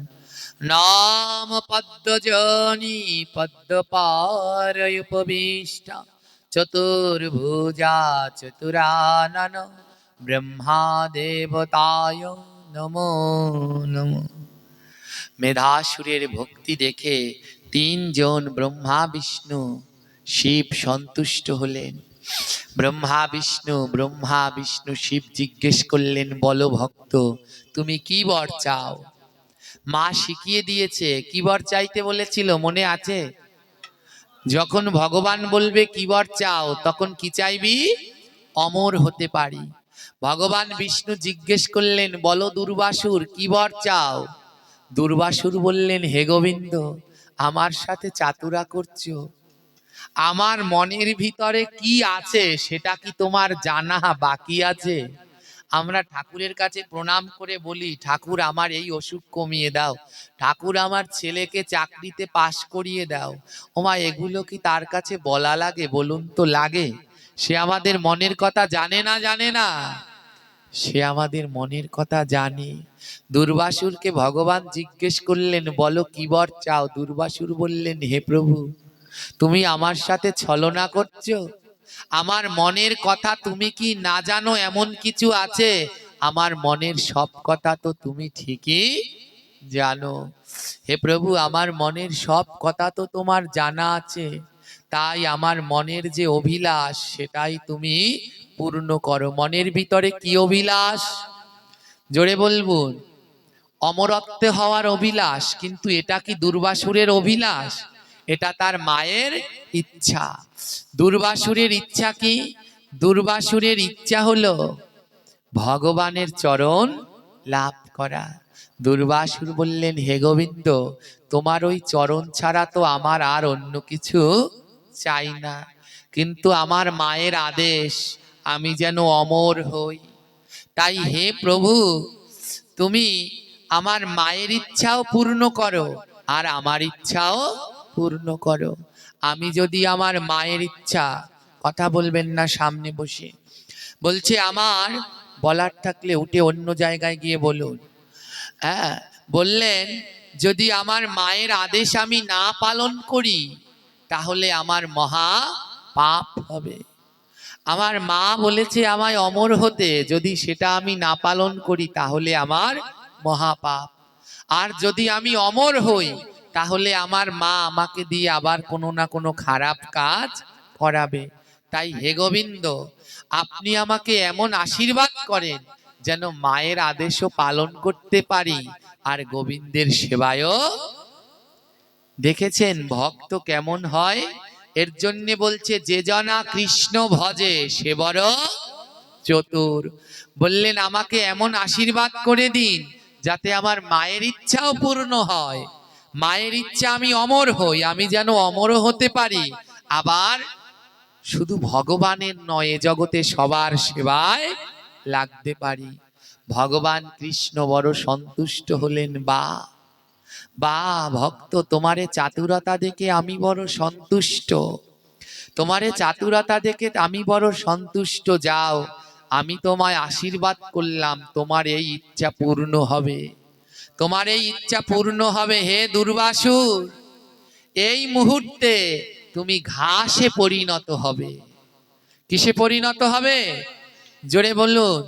নাম পদ্মজনি পদ্মপারয়ুপবিষ্ট, চতুর্ভুজা চতুরানন, ব্রহ্মা দেবতায় নমো নমো। মেধাসুরের ভক্তি দেখে ৩ জন ব্রহ্মা বিষ্ণু শিব সন্তুষ্ট হলেন। ব্রহ্মা বিষ্ণু শিব জিজ্ঞেস করলেন, বলো ভক্ত, তুমি কি বর চাও? মা শিখিয়ে দিয়েছে, কি বর চাইতে বলেছিল মনে আছে? যখন ভগবান বলবে কি বর চাও, তখন কি চাইবি? অমর হতে পারি। ভগবান বিষ্ণু জিজ্ঞেস করলেন, বলো দুর্বাসুর কি বর চাও? দুর্বাসুর বললেন, হে গোবিন্দ, আমার সাথে চাতুরা করছো, আমার মনের ভিতরে কি আছে সেটা কি তোমার জানা বাকি আছে? আমরা ঠাকুরের কাছে প্রণাম করে বলি, ঠাকুর আমার এই অসুখ কমিয়ে দাও, ঠাকুর আমার ছেলেকে চাকরিতে পাশ করিয়ে দাও। ওমা, এগুলো কি তার কাছে বলা লাগে? বলুন তো লাগে? সে আমাদের মনের কথা জানে না, জানে না? সে আমাদের মনের কথা জানে। দুর্বাসুরকে ভগবান জিজ্ঞেস করলেন, বলো কি বর চাও? দুর্বাসুর বললেন, হে প্রভু, তুমি আমার সাথে ছলনা করছো? আমার মনের কথা তুমি কি না জানো এমন কিছু আছে? আমার মনের সব কথা তো তুমি ঠিকই জানো। হে প্রভু, আমার মনের সব কথা তো তোমার জানা আছে, তাই আমার মনের যে অভিলাষ সেটাই তুমি পূর্ণ করো। মনের ভিতরে কি অভিলাষ? জোরে বলবুন। অমরত্বে হওয়ার অভিলাষ। কিন্তু এটা কি দুর্বাসুরের অভিলাষ? এটা তার মায়ের ইচ্ছা। দুর্বাসুরের ইচ্ছা কি? দুর্বাসুরের ইচ্ছা হলো ভগবানের চরণ লাভ করা। দুর্বাসুর বললেন, হে গোবিন্দ, তোমার ওই চরণ ছাড়া তো আমার আর অন্য কিছু চাই না, কিন্তু আমার মায়ের আদেশ আমি যেন অমর হই। তাই হে প্রভু, তুমি আমার মায়ের ইচ্ছাও পূর্ণ করো আর আমার ইচ্ছাও পূর্ণ করো। আমি যদি আমার মায়ের ইচ্ছা, কথা বলবেন না সামনে বসে, বলছে আমার, বলার থাকলে উঠে অন্য জায়গায় গিয়ে বলুন। হ্যাঁ, বললেন যদি আমার মায়ের আদেশ আমি না পালন করি তাহলে আমার মহা পাপ হবে। আমার মা বলেছে আমায় অমর হতে, যদি সেটা আমি না পালন করি তাহলে আমার মহাপাপ। আর যদি আমি অমর হই তাহলে আমার মা আমাকে দিয়ে আবার কোনো না কোনো খারাপ কাজ করাবে। তাই হে গোবিন্দ, আপনি আমাকে এমন আশীর্বাদ করেন যেন মায়ের আদেশও পালন করতে পারি আর গোবিন্দের সেবায়ও। দেখেছেন ভক্ত কেমন হয়? এর জন্য বলছে, যে জনা কৃষ্ণ ভজে সে বড় চতুর। বললেন আমাকে এমন আশীর্বাদ করে দিন যাতে আমার মায়ের ইচ্ছাও পূর্ণ হয়, মায়ের ইচ্ছা আমি অমর হই, আমি যেন অমর হতে পারি, আবার শুধু ভগবানের নয় এ জগতে সবার সেবায় লাগতে পারি। ভগবান কৃষ্ণ বড় সন্তুষ্ট হলেন। বা বা ভক্ত, তোমারে চাতুরতা দেখে আমি বড় সন্তুষ্ট, তোমারে চাতুরতা দেখে আমি বড় সন্তুষ্ট। যাও, আমি তোমায় আশীর্বাদ করলাম, তোমার এই ইচ্ছা পূর্ণ হবে, তোমার এই ইচ্ছা পূর্ণ হবে। হে দুর্বাসুর, এই মুহূর্তে তুমি ঘাসে পরিণত হবে। কিসে পরিণত হবে? জোরে বলুন।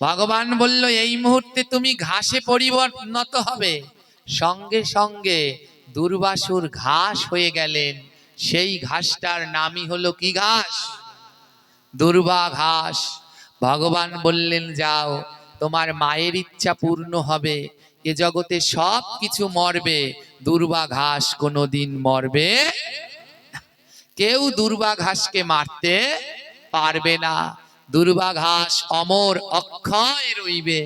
ভগবান বলল এই মুহূর্তে তুমি ঘাসে পরিণত হবে। সঙ্গে সঙ্গে দুর্বাসুর ঘাস হয়ে গেলেন। সেই ঘাসটার নামই হলো কি ঘাস? দুর্বা ঘাস। ভগবান বললেন যাও, তোমার মায়ের ইচ্ছা পূর্ণ হবে, এ জগতে সব কিছু মরবে, দুর্বা ঘাস কোনোদিন মরবে। কেউ দুর্বা ঘাসকে মারতে পারবে না। দুর্বা ঘাস অমর অক্ষয় রইবে,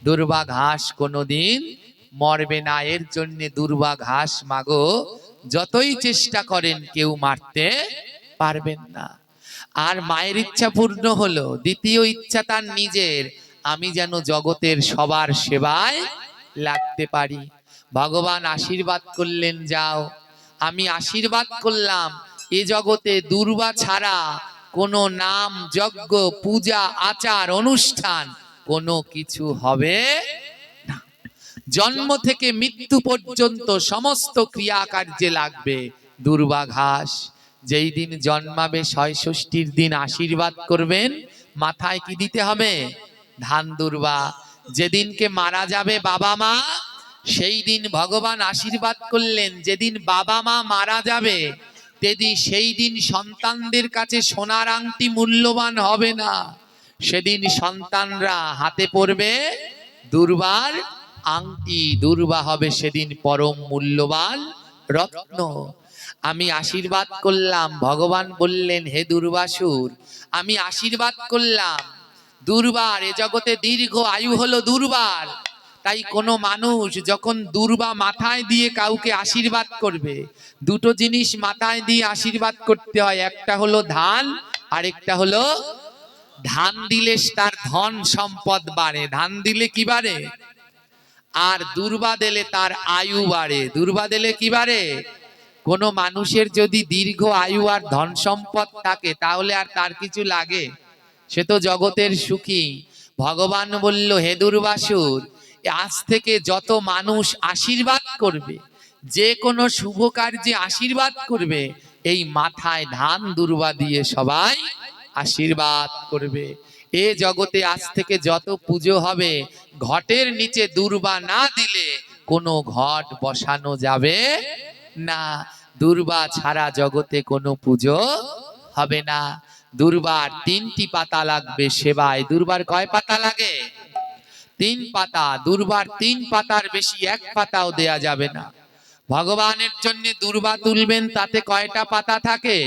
দুর্বা ঘাস কোনোদিন মরবে না। এর জন্য দুর্বা ঘাস মাগো যতই চেষ্টা করেন কেউ মারতে পারবেন না। আর মায়ের ইচ্ছা পূর্ণ হলো। দ্বিতীয় ইচ্ছা তার নিজের, আমি যেন জগতের সবার সেবায় লাগতে পারি। ভগবান আশীর্বাদ করলেন যাও, আমি আশীর্বাদ করলাম এ জগতে দুর্বা ছাড়া কোনো নাম যজ্ঞ পূজা আচার অনুষ্ঠান কোনো কিছু হবে না। জন্ম থেকে মৃত্যু পর্যন্ত সমস্ত ক্রিয়াকার্যে লাগবে দুর্বা ঘাস। যেই দিন জন্মাবে ৬৬র দিন আশীর্বাদ করবেন, মাথায় কি দিতে হবে? ধান দুর্বা। যেদিনকে মারা যাবে বাবা মা, সেই দিন ভগবান আশীর্বাদ করলেন যেদিন বাবা মা মারা যাবে সেই দিন সন্তানদের কাছে সোনার আংটি মূল্যবান হবে না, সেদিন সন্তানরা হাতে পড়বে দুর্বার আংটি। দুর্বা হবে সেদিন পরম মূল্যবান রত্ন। আমি আশীর্বাদ করলাম। ভগবান বললেন হে দুর্বাসুর, আমি আশীর্বাদ করলাম দুর্বার, এ জগতে দীর্ঘ আয়ু হলো দুর্বার। তাই কোনো মানুষ যখন দুর্বা মাথায় দিয়ে কাউকে আশীর্বাদ করবে, দুটো জিনিস মাথায় দিয়ে আশীর্বাদ করতে হয়, একটা হলো ধান আর একটা হলো ধান দিলে তার ধন সম্পদ বাড়ে, ধান দিলে কি বাড়ে? আর দুর্বা দিলে তার আয়ু বাড়ে। দুর্বা দিলে কি বাড়ে? কোনো মানুষের যদি দীর্ঘ আয়ু আর ধন সম্পদ থাকে তাহলে আর তার কিছু লাগে? সে তো জগতের সুখী। ভগবান বলল, হে দুর্বাসুর, আজ থেকে যত মানুষ আশীর্বাদ করবে, যে কোনো শুভ কার্যে আশীর্বাদ করবে, এই মাথায় ধান দুর্বা দিয়ে সবাই আশীর্বাদ করবে। এ জগতে আজ থেকে যত পুজো হবে, ঘটের নিচে দুর্বা না দিলে কোনো ঘট বসানো যাবে না। দুর্বা ছাড়া জগতে কোনো পুজো হবে না। দুর্বার 3টি পাতা লাগবে সেবায়। দুর্বার কয় পাতা লাগে? 3 পাতা। দুর্বার 3 পাতার বেশি 1 পাতাও দেয়া যাবে না। ভগবানের জন্য দুর্বা তুলবেন, তাতে কয়টা পাতা থাকে?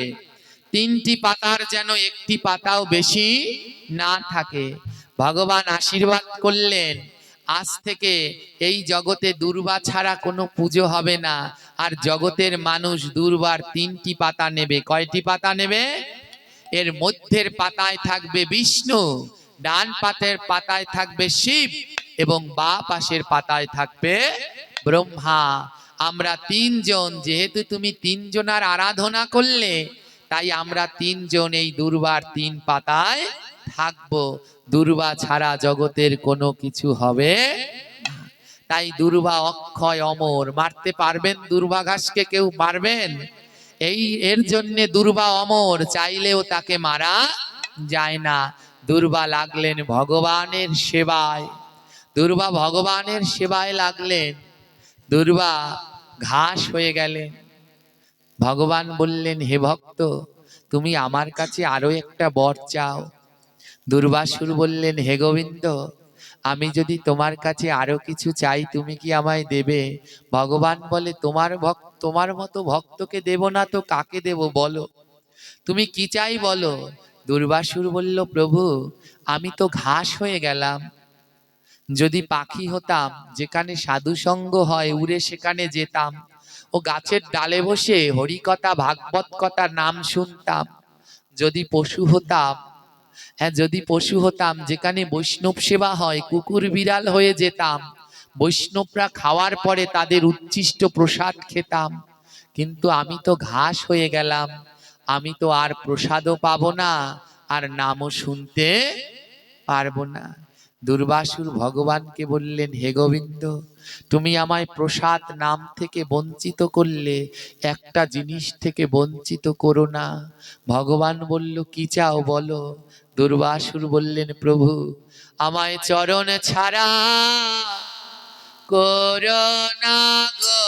3টি পাতার যেন 1টি পাতাও বেশি না থাকে। ভগবান আশীর্বাদ করলেন, আজ থেকে এই জগতে দুর্বা ছাড়া কোনো পুজো হবে না। আর জগতের মানুষ দুর্বার 3টি পাতা নেবে। কয়টি পাতা নেবে? এর মধ্যের পাতায় থাকবে বিষ্ণু, ডান পাতের পাতায় থাকবে শিব, এবং বাঁ পাশের পাতায় থাকবে ব্রহ্মা। আমরা 3 জন, যেহেতু তুমি 3 জনার আরাধনা করলে, তাই আমরা 3 জন এই দুর্বার 3 পাতায় থাকবো। দুর্বা ছাড়া জগতের কোনো কিছু হবে না। তাই দুর্বা অক্ষয় অমর। মারতে পারবেন দুর্বা ঘাসকে? কেউ পারবেন? এই এর জন্য দুর্বা অমর, চাইলেও তাকে মারা যায় না। দুর্বা লাগলেন ভগবানের সেবায়। দুর্বা ভগবানের সেবায় লাগলেন। দুর্বা ঘাস হয়ে গেলেন। ভগবান বললেন, হে ভক্ত, তুমি আমার কাছে আরো একটা বর চাও। দুর্বাসুর বললেন, হে গোবিন্দ, আমি যদি তোমার কাছে আরো কিছু চাই, তুমি কি আমায় দেবে? ভগবান বলে, তোমার মতো ভক্তকে দেব না তো কাকে দেব বলো? তুমি কি চাই বলো? দুর্বাসুর বলল, প্রভু, আমি তো ঘাস হয়ে গেলাম। যদি পাখি হতাম, যেখানে সাধু সঙ্গ হয় উড়ে সেখানে যেতাম, ও গাছের ডালে বসে হরিকথা ভাগবত কথা নাম শুনতাম। যদি পশু হতাম, যদি পশু হতাম, যেখানে বৈষ্ণব সেবা হয় কুকুর বিড়াল হয়ে যেতাম। বৈষ্ণবরা খাওয়ার পরে তাদের উচ্ছিষ্ট প্রসাদ খেতাম। কিন্তু আমি তো ঘাস হয়ে গেলাম, আমি তো আর প্রসাদও পাবো না, আর নামও শুনতে পারবো না। দুর্বাসুর ভগবানকে বললেন, হে গোবিন্দ, তুমি আমায় প্রসাদ নাম থেকে বঞ্চিত করলে, একটা জিনিস থেকে বঞ্চিত করো না। ভগবান বলল, কি চাও বলো? দুর্বাসুর বললেন, প্রভু, আমায় চরণ ছাড়া করো না গো,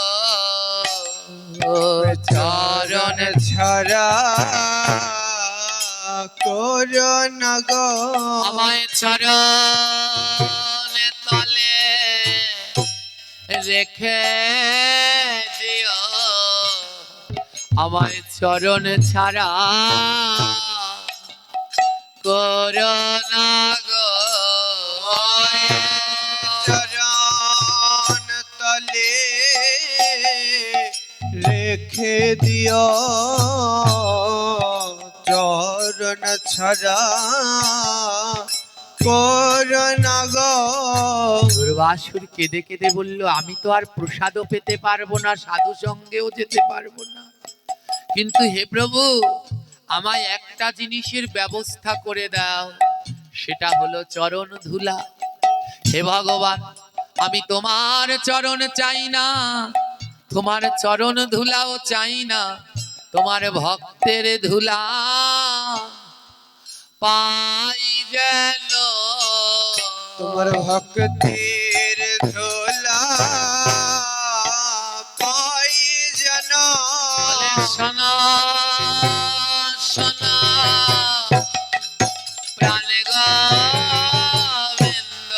চরণ ছাড়া করো না গো, আমায় চরণ তলে রেখে দিও। আমায় চরণ ছাড়া করো না গো। চরণ তলে রেখে দিও, চরণ ছাড়া করো না গো। দুর্বাসুর কেঁদে কেঁদে বলল, আমি তো আর প্রসাদও পেতে পারবো না, সাধু সঙ্গেও যেতে পারবো না, কিন্তু হে প্রভু, আমায় একটা জিনিসের ব্যবস্থা করে দাও, সেটা হলো চরণ ধুলা। হে ভগবান, আমি তোমার চরণ চাই না, তোমার চরণ ধুলাও চাই না, তোমার ভক্তের ধুলা পাই যেন। তোমার ভক্তের ধুলা পাই যেন। বলে, শোনো শোনো প্রাণ গোবিন্দ,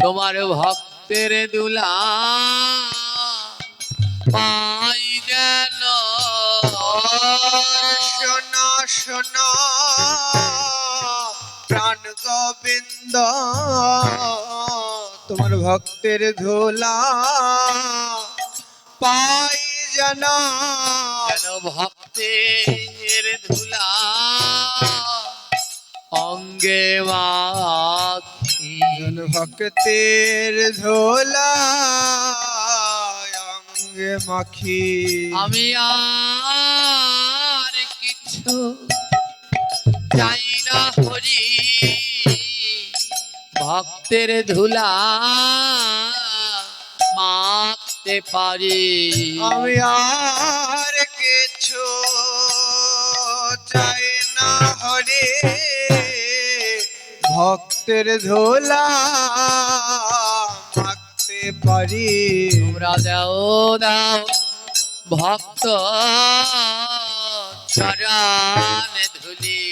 তোমার ভক্তের দুলা পাই যেন। শোনো শোনো প্রাণ গোবিন্দ, তোমার ভক্তের ধুলা পাই যেন। যেন ভক্তের ধুলা অঙ্গে মাখি জন ভক্তের ধোলা অঙ্গে মাখি আমি আর কিছু চাই না হরি ভক্তের ধুলা মাখতে পারি আমি আর কিছু চাই না হরে ভক্তের ধোলা মাখতে পারি তোমরা দাও দাও ভক্ত চরণ ধুলি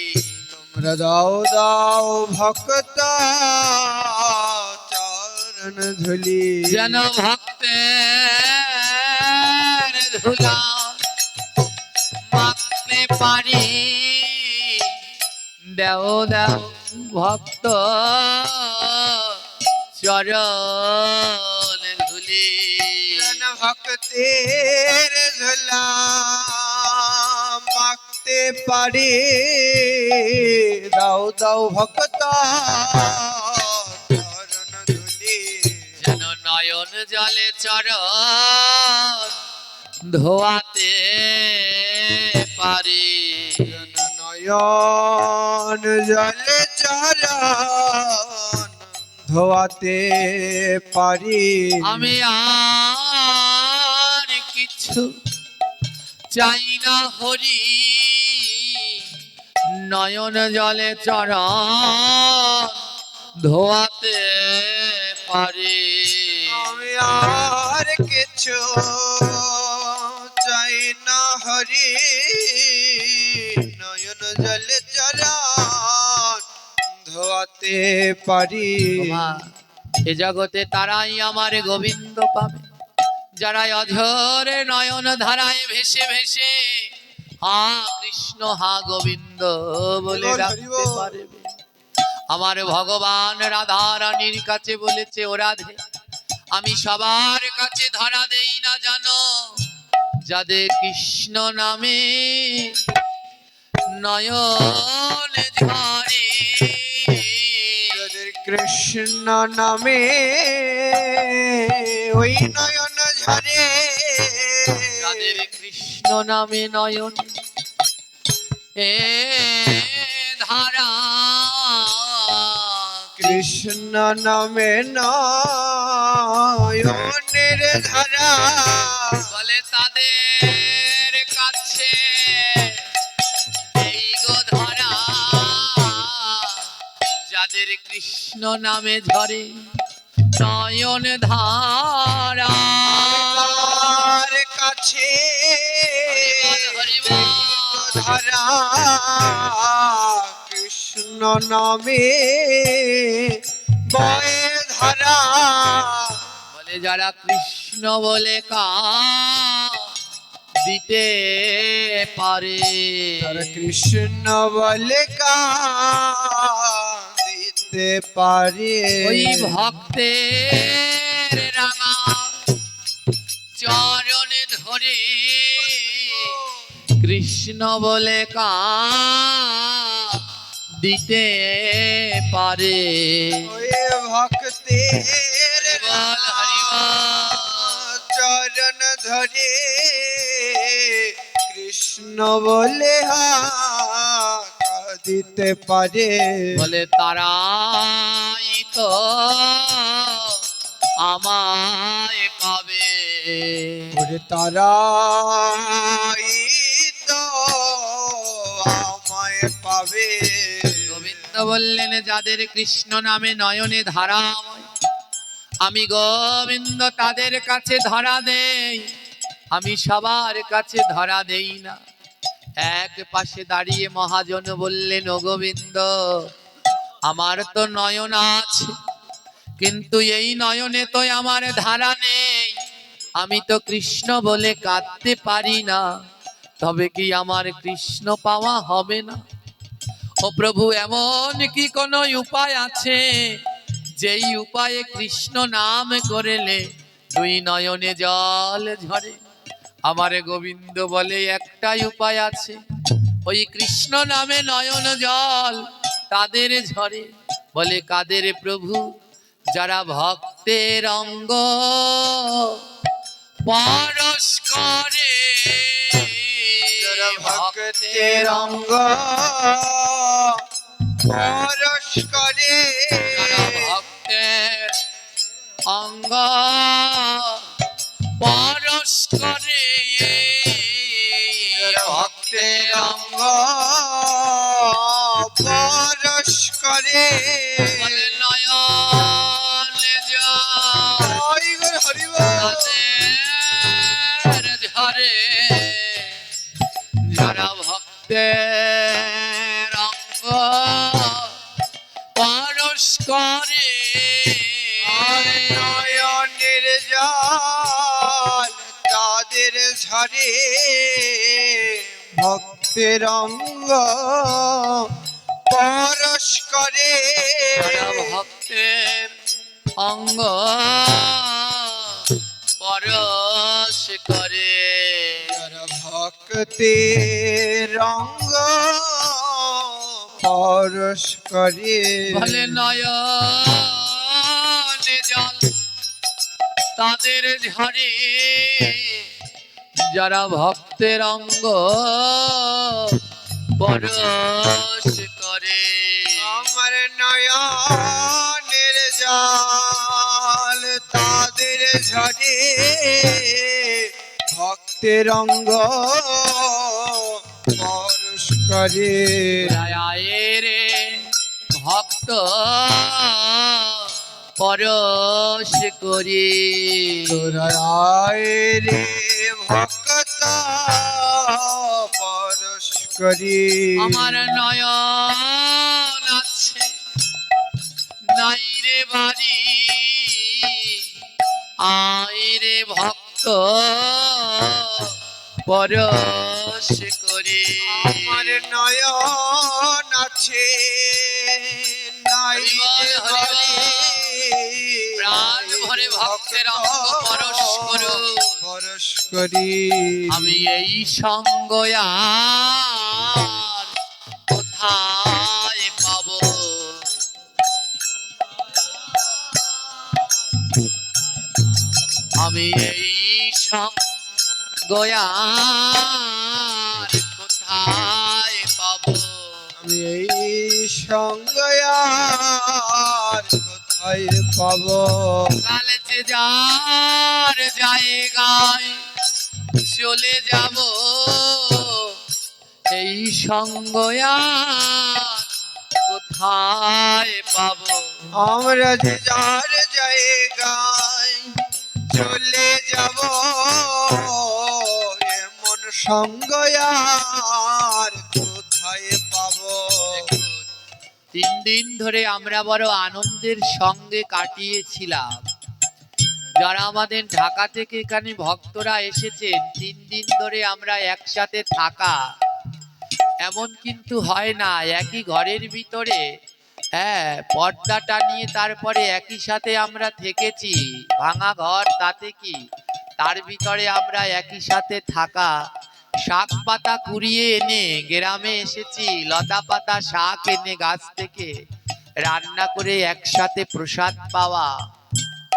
তোমরা দাও দাও ভক্ত চরণ ধুলি যেন ভক্তের ধুলা মাখতে পারি দেও দেও ভক্ত চরণ ধুলি জন ভক্তের ধুলা মাখতে পারি দাও দাও ভক্ত চরণ ধুলি যেন নয়ন জলে চরণ ধোয়াতে পারি নয়ন জলে চরণ ধোয়াতে পারি আমি আর কিছু চাই না হরি নয়ন জলে চরণ ধোয়াতে পারি আমি আর কিছু চাই না হরি নয়ন জলে চরণ ধোয়াতে পারি ওমা, এ জগতে তারাই আমার গোবিন্দ পাবে যারা অঝরে নয়ন ধারায় ভেসে ভেসে হা কৃষ্ণ হা গোবিন্দ বলে ডাকতে পারবে আমার ভগবান রাধা রানীর কাছে বলেছে ও রাধে আমি সবার কাছে ধরা দেই না জানো যাদের কৃষ্ণ নামে নয়ন ঝরে যাদের কৃষ্ণ নামে ওই নয়ন ঝরে যাদের কৃষ্ণ নামে নয়ন এ ধারা কৃষ্ণ নামে নয়নের ধারা বলে তাদের কাছে এই গো ধরা যাদের কৃষ্ণ নামে ঝরে নয়ন ধারা তার কাছে হরি বল, ধারা কৃষ্ণ নামে বয়ে ধারা বলে যারা কৃষ্ণ বলে কা দিতে পারে তারা কৃষ্ণ বলে কা দিতে পারে ওই ভক্তের রাঙা চরণে ধরে কৃষ্ণ বলে কা দিতে পারে ওই ভক্তের হরি বল, হরি বল। চরণ ধরে কৃষ্ণ বলে দিতে পারে বলে তারাই তো আমায় পাবে ওরে তারাই তো আমায় পাবে গোবিন্দ বললেন যাদের কৃষ্ণ নামে নয়নে ধারাময় আমি গোবিন্দ তাদের কাছে ধরা দেই আমি সবার কাছে ধরা দেই না এক পাশে দাঁড়িয়ে মহাজন বললেন ও গোবিন্দ আমার তো নয়ন আছে কিন্তু এই নয়নে তো আমার ধারা নেই আমি তো কৃষ্ণ বলে কাঁদতে পারি না তবে কি আমার কৃষ্ণ পাওয়া হবে না ও প্রভু এমন কি কোনো উপায় আছে যেই উপায়ে কৃষ্ণ নাম করেলে দুই নয়নে জল ঝরে আমার গোবিন্দ বলে একটাই উপায় আছে ওই কৃষ্ণ নামে নয়ন জল তাদের ঝরে। বলে কাদের প্রভু? যারা ভক্তের অঙ্গ পরশ করে, যারা ভক্তের অঙ্গ পরশ করে, যারা ভক্তের অঙ্গ পরশ করে, ভক্তের অঙ্গ পরশ করে। বলে নয়নে জল হরি বল, হরি বল। তাদের ঝরে। যারা ভক্তের অঙ্গ পরশ করে, নয়নের জল তাদের ঝরে, ভক্তের অঙ্গ পরশ করে। যারা ভক্তের অঙ্গ পরশ করে। যারা ভক্তের অঙ্গ পরশ করে। বলে নয়নে জল তাদের ঝরে। যারা ভক্তের অঙ্গ পরশ করে। আমার নয়নের জল তাদের ঝরে, ভক্তের অঙ্গ পরশ করে। রায়ের ভক্ত পরশ করি। রায়ের ভক্ত পরশ করি। আমার নয়ন আছে নাই রে বাড়ি, আইরে ভক্ত পরশ করি। আমার নয়ন আছে নাই হরি বল, হরি বল। প্রাণ ভরে ভক্তের অঙ্গ পরশ করো। পরশ করি। আমি এই সঙ্গ আর কোথায় পাবো? আমি এই সঙ্গ আর কোথায় পাবো? আমি এই সঙ্গ আর কোথায় পাবো? কালে যে যার জায়গায় চলে যাব, এই সঙ্গ আর কোথায় পাবো? আমরা যে যার জায়গায় চলে যাব, এমন সঙ্গ আর কোথায় পাবো? দেখুন, 3 দিন ধরে আমরা বড় আনন্দের সঙ্গে কাটিয়েছিলাম। যারা আমাদের ঢাকা থেকে এখানে ভক্তরা এসেছেন, 3 দিন ধরে আমরা একসাথে থাকা এমন কিন্তু হয় না। একই ঘরের ভিতরে পর্দা টানিয়ে তারপরে একই সাথে আমরা থেকেছি। ভাঙা ঘর তাতে কি, তার ভিতরে আমরা একই সাথে থাকা। শাক পাতা কুড়িয়ে এনে গ্রামে এসেছি, লতা পাতা শাক এনে গাছ থেকে রান্না করে একসাথে প্রসাদ পাওয়া,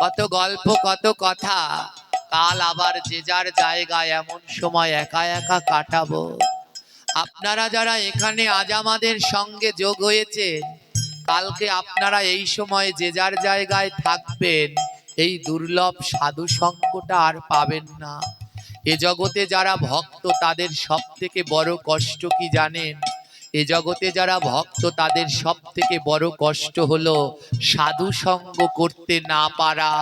কত গল্প কত কথা। কাল আবার যে যার জায়গায় এমন সময় একা একা কাটাবো। আপনারা যারা এখানে আজ আমাদের সঙ্গে যোগ হয়েছেন, কালকে আপনারা এই সময় যে যার জায়গায় থাকবেন, এই দুর্লভ সাধু সঙ্গটা আর পাবেন না। এ জগতে যারা ভক্ত তাদের সব থেকে বড় কষ্ট কি জানেন? এ জগতে যারা ভক্ত তাদের সব থেকে বড় কষ্ট হলো সাধু সঙ্গ করতে না পারা।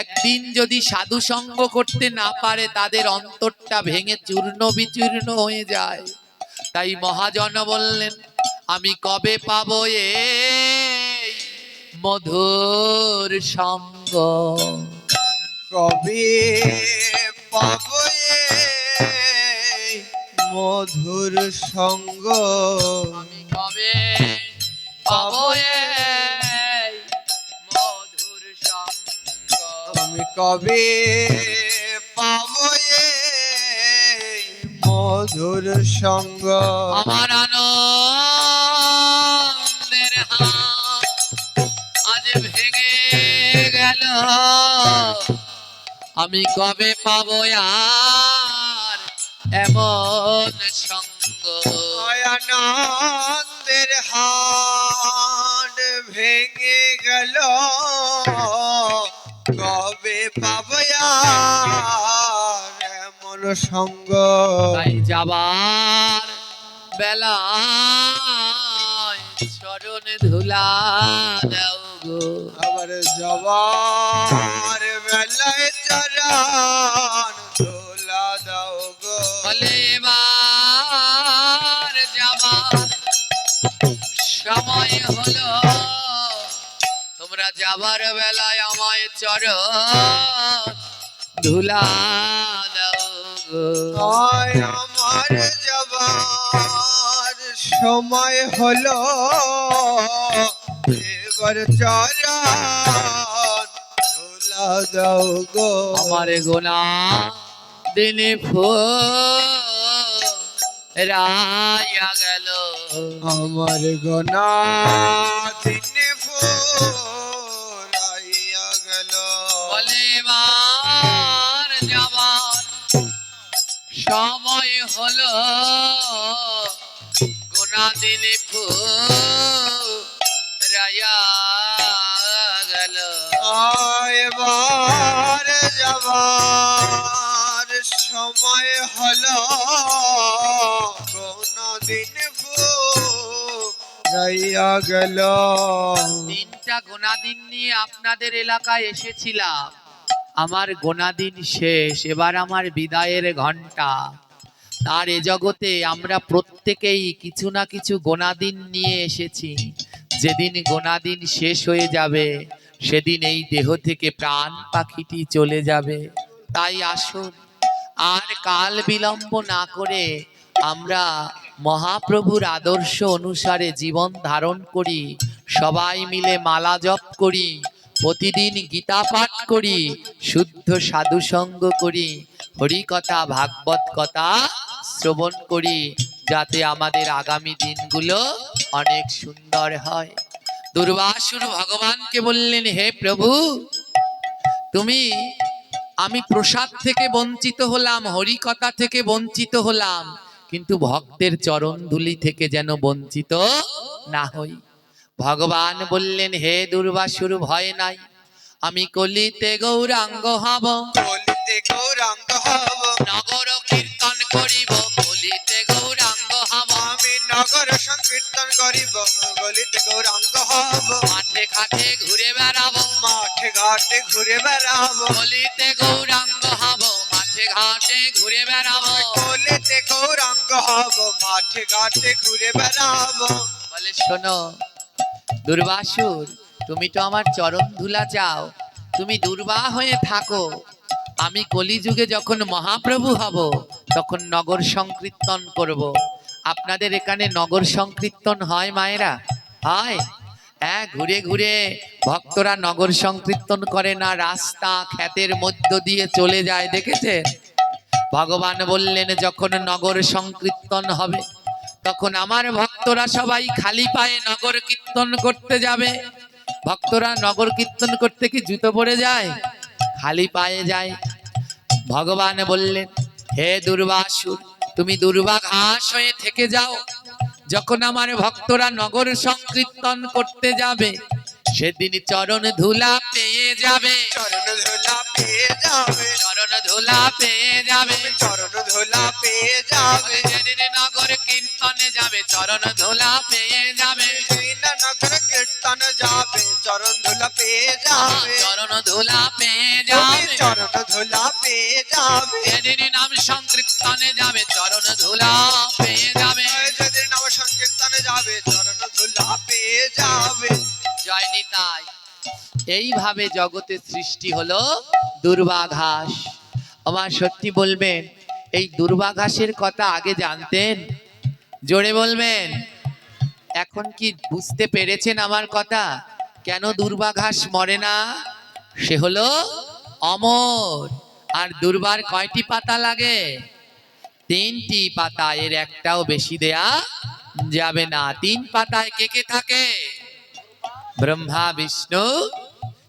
একদিন যদি সাধু সঙ্গ করতে না পারে, তাদের অন্তরটা ভেঙে চূর্ণ বিচূর্ণ হয়ে যায়। তাই মহাজন বললেন, আমি কবে পাবো এই মধুর সঙ্গ? কবে পাবো এই মধুর সঙ্গ? আমি কবে পাবো এই মধুর সঙ্গ? আমি কবে পাবো এই মধুর সঙ্গ? আমার আনন্দ ভেঙে গেল, আমি কবে পাবো আর এমন সঙ্গ। আনন্দের হাট ভেঙে গেল, কবে পাবো আর এমন সঙ্গ। তাই যাবার বেলায় চরণ ধুলা দাও গো। আবার যাবার বেলায় চরণ ধুলা দাও গো। বলে এবার যাবার সময় হলো, তোমরা যাবার বেলায় আমায় চরণ ধুলা দাও গো। আয় আমার যাবার সময় হলো, এবার চরণ ধুলা দাও গো। আমার গোনা দিনে রায়া গেল, আমার গোনা দিনে ফুরাইয়া গেল। বলে এবার যাবার সময় হলো, গোনা দিনে রায়া গেল। এবার যাবার সময় হলো, কোনদিন ফুরাইয়া গেল। তিনটা গোনাদিন নিয়ে আপনাদের এলাকায় এসেছিলাম, আমার গোনাদিন শেষ, এবার আমার বিদায়ের ঘন্টা। তার এ জগতে আমরা প্রত্যেকেই কিছু না কিছু গোনাদিন নিয়ে এসেছি। যেদিন গোনাদিন শেষ হয়ে যাবে, সেদিন এই দেহ থেকে প্রাণ পাখিটি চলে যাবে। তাই আসুন, আর কাল বিলম্ব না করে আমরা মহাপ্রভুর আদর্শ অনুসারে জীবন ধারণ করি, সবাই মিলে মালা জপ করি, প্রতিদিন গীতা পাঠ করি, শুদ্ধ সাধু সঙ্গ করি, হরি কথা ভাগবত কথা শ্রবণ করি, যাতে আমাদের আগামী দিনগুলো অনেক সুন্দর হয়। দুর্বাসুর ভগবানকে বললেন, হে প্রভু, আমি প্রসাদ থেকে বঞ্চিত হলাম, হরি কথা থেকে বঞ্চিত হলাম, কিন্তু ভক্তের চরণ ধুলি থেকে যেন বঞ্চিত না হই। ভগবান বললেন, হে দুর্বাসুর, ভয় নাই, আমি কলিতে গৌরাঙ্গ হব, কলিতে গৌরাঙ্গ হব, নগর কীর্তন করিব, কলিতে গৌরাঙ্গ হব, আমি নগর সংকীর্তন করিব, কলিতে গৌরাঙ্গ হব, মাঠে ঘাটে ঘুরে বেড়াবো, মাঠে ঘাটে ঘুরে বেড়াবো, কলিতে গৌরাঙ্গ হব, মাঠে ঘাটে ঘুরে বেড়াবো। কলিতে গৌরাঙ্গ হব, মাঠে ঘাটে ঘুরে বেড়াবো। বলে, শোনো দুর্বাসুর, তুমি তো আমার চরণ ধুলা চাও, তুমি দুর্বাহ হয়ে থাকো। আমি কলিযুগে যখন মহাপ্রভু হব, তখন নগর সংকীর্তন করব। আপনাদের এখানে নগর সংকীর্তন হয় মায়েরা? হয়? হ্যাঁ, ঘুরে ঘুরে ভক্তরা নগর সংকীর্তন করে না, রাস্তা ক্ষেতের মধ্য দিয়ে চলে যায়, দেখেছে? ভগবান বললেন, যখন নগর সংকীর্তন হবে, তখন আমার ভক্তরা সবাই খালি পায়ে নগর কীর্তন করতে যাবে। ভক্তরা নগর কীর্তন করতে কি জুতো পরে যায়? খালি পায়ে যায়। ভগবান বললেন, হে দুর্বাসুর, তুমি দুর্বাঘাস হয়ে থেকে যাও। যখন আমার ভক্তরা নগর সংকীর্তন করতে যাবে, সেদিন চরণ ধুলা পেয়ে যাবে, চরণ ধুলা পেয়ে যাবে, চরণ ধুলা পেয়ে যাবে, চরণ ধুলা পেয়ে যাবে। যেদিন নগর কীর্তনে যাবে, চরণ ধুলা পেয়ে যাবে, যেদিন নগর কীর্তন যাবে, চরণ ধুলা পেয়ে যাবে, চরণ ধুলা পেয়ে যাবে। চরণ ধুলা পেয়ে যাবে। যেদিন নাম সংকীর্তনে যাবে, চরণ ধুলা পেয়ে যাবে। যেদিন নাম সংকীর্তনে যাবে, চরণ ধুলা পেয়ে যাবে। জয় নিতাই। এইভাবে জগতে সৃষ্টি হলো দুর্বাঘাস। আমার সত্যি বলবেন, এই দুর্বাঘাসের কথা আগে জানতেন? জোরে বলবেন। এখন কি বুঝতে পেরেছেন আমার কথা? কেন দুর্বাঘাস মরে না? সে হলো অমর। আর দুর্বার কয়টি পাতা লাগে? 3টি পাতা, এর একটাও বেশি দেয়া যাবে না। 3 পাতায় কে কে থাকে? ব্রহ্মা বিষ্ণু।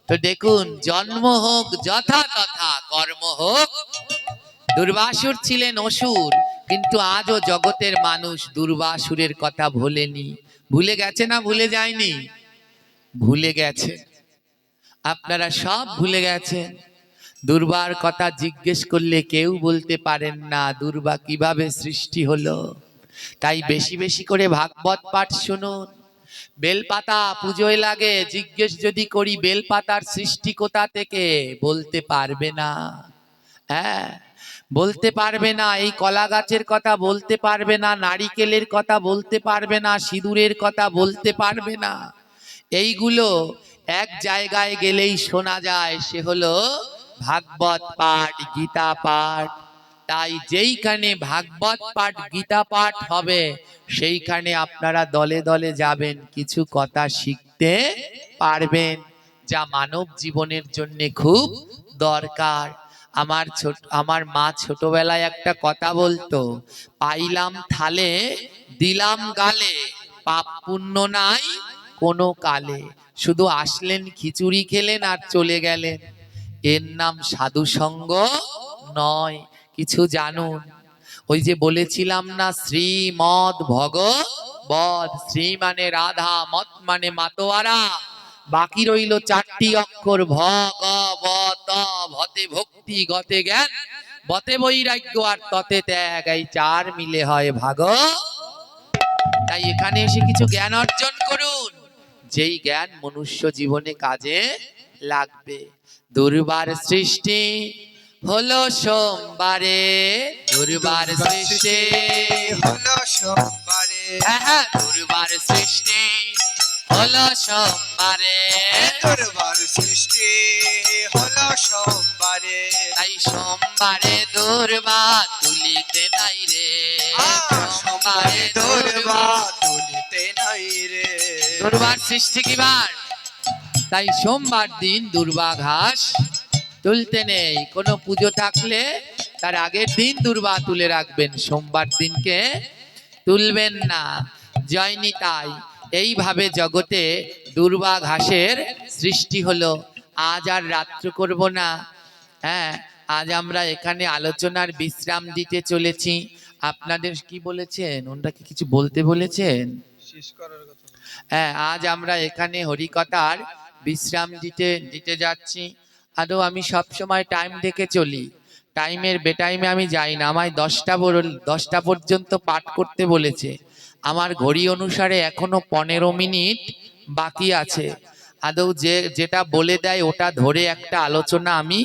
তো দেখুন, জন্ম হোক যথা তথা, কর্ম হোক। দুর্বাসুর ছিলেন অসুর, কিন্তু আজও জগতের মানুষ দুর্বাসুরের কথা ভোলেনি। ভুলে গেছে না ভুলে যায়নি? ভুলে গেছে। আপনারা সব ভুলে গেছেন। দুর্বার কথা জিজ্ঞেস করলে কেউ বলতে পারেন না দুর্বা কিভাবে সৃষ্টি হলো। তাই বেশি বেশি করে ভাগবত পাঠ শুনুন। বেলপাতা পুজোয় লাগে, জিজ্ঞেস যদি করি বেলপাতার সৃষ্টি কোথা থেকে, বলতে পারবে না। হ্যাঁ, বলতে পারবে না। এই কলা গাছের কথা বলতে পারবে না, নারিকেলের কথা বলতে পারবে না, সিঁদুরের কথা বলতে পারবে না। এইগুলো এক জায়গায় গেলেই শোনা যায়, সে হলো ভাগবত পাঠ, গীতা পাঠ। তাই যেইখানে ভাগবত পাঠ, গীতা পাঠ হবে, সেইখানে আপনারা দলে দলে যাবেন, কিছু কথা শিখতে পারবেন, যা মানব জীবনের জন্য খুব দরকার। আমার মা ছোটবেলায় একটা কথা বলতো, পাইলাম থালে দিলাম গালে, পাপ পুণ্য নাই কোনো কালে। শুধু আসলেন, খিচুড়ি খেলেন আর চলে গেলেন, এর নাম সাধু সঙ্গ নয়। কিছু জানুন। ওই যে বলেছিলাম না, শ্রীমদ ভগবৎ। শ্রী মানে রাধা, মত মানে মাতোয়ারা। বাকি রইল চারটি অক্ষর, ভ গ ব ত। ভতে ভক্তি, গতে জ্ঞান, বতে বৈরাগ্য, আর ততে ত্যাগ। এই চার মিলে হয় ভাগ। তাই এখানে এসে কিছু জ্ঞান অর্জন করুন, যেই জ্ঞান মনুষ্য জীবনে কাজে লাগবে। দুর্বার সৃষ্টি হলো সোমবারে, দুর্বার সৃষ্টি হলো সোমবারে, হ্যাঁ, দুর্বার সৃষ্টি হলো সোমবারে। দুর্বার সৃষ্টি হলো সোমবারে। তাই সোমবারে দুর্বা তুলিতে নাই রে, সোমবারে দুর্বা তুলিতে নাই রে। দুর্বার সৃষ্টি কি বার? তাই সোমবার দিন দুর্বা ঘাস তুলতে নেই। কোনো পুজো থাকলে তার আগের দিন দুর্বা তুলে রাখবেন, সোমবার দিনকে তুলবেন না। জয়নি তাই এইভাবে জগতে দুর্বা ঘাসের সৃষ্টি হলো। আজ আর রাত্র করব না। হ্যাঁ, আজ আমরা এখানে আলোচনার বিশ্রাম দিতে চলেছি। আপনাদের কি বলেছেন? ওনারা কিছু বলতে বলেছেন? শেষ করার কথা। হ্যাঁ, আজ আমরা এখানে হরিকথার বিশ্রাম দিতে যাচ্ছি। আদৌ আমি সব সময় টাইম দেখে চলি, টাইমের বেটাইমে আমি যাই না। আমায় 10টা পর্যন্ত পাঠ করতে বলেছে। আমার ঘড়ি অনুসারে এখনো 15 মিনিট বাকি আছে। আদৌ যেটা বলে দেয় ওটা ধরে একটা আলোচনা আমি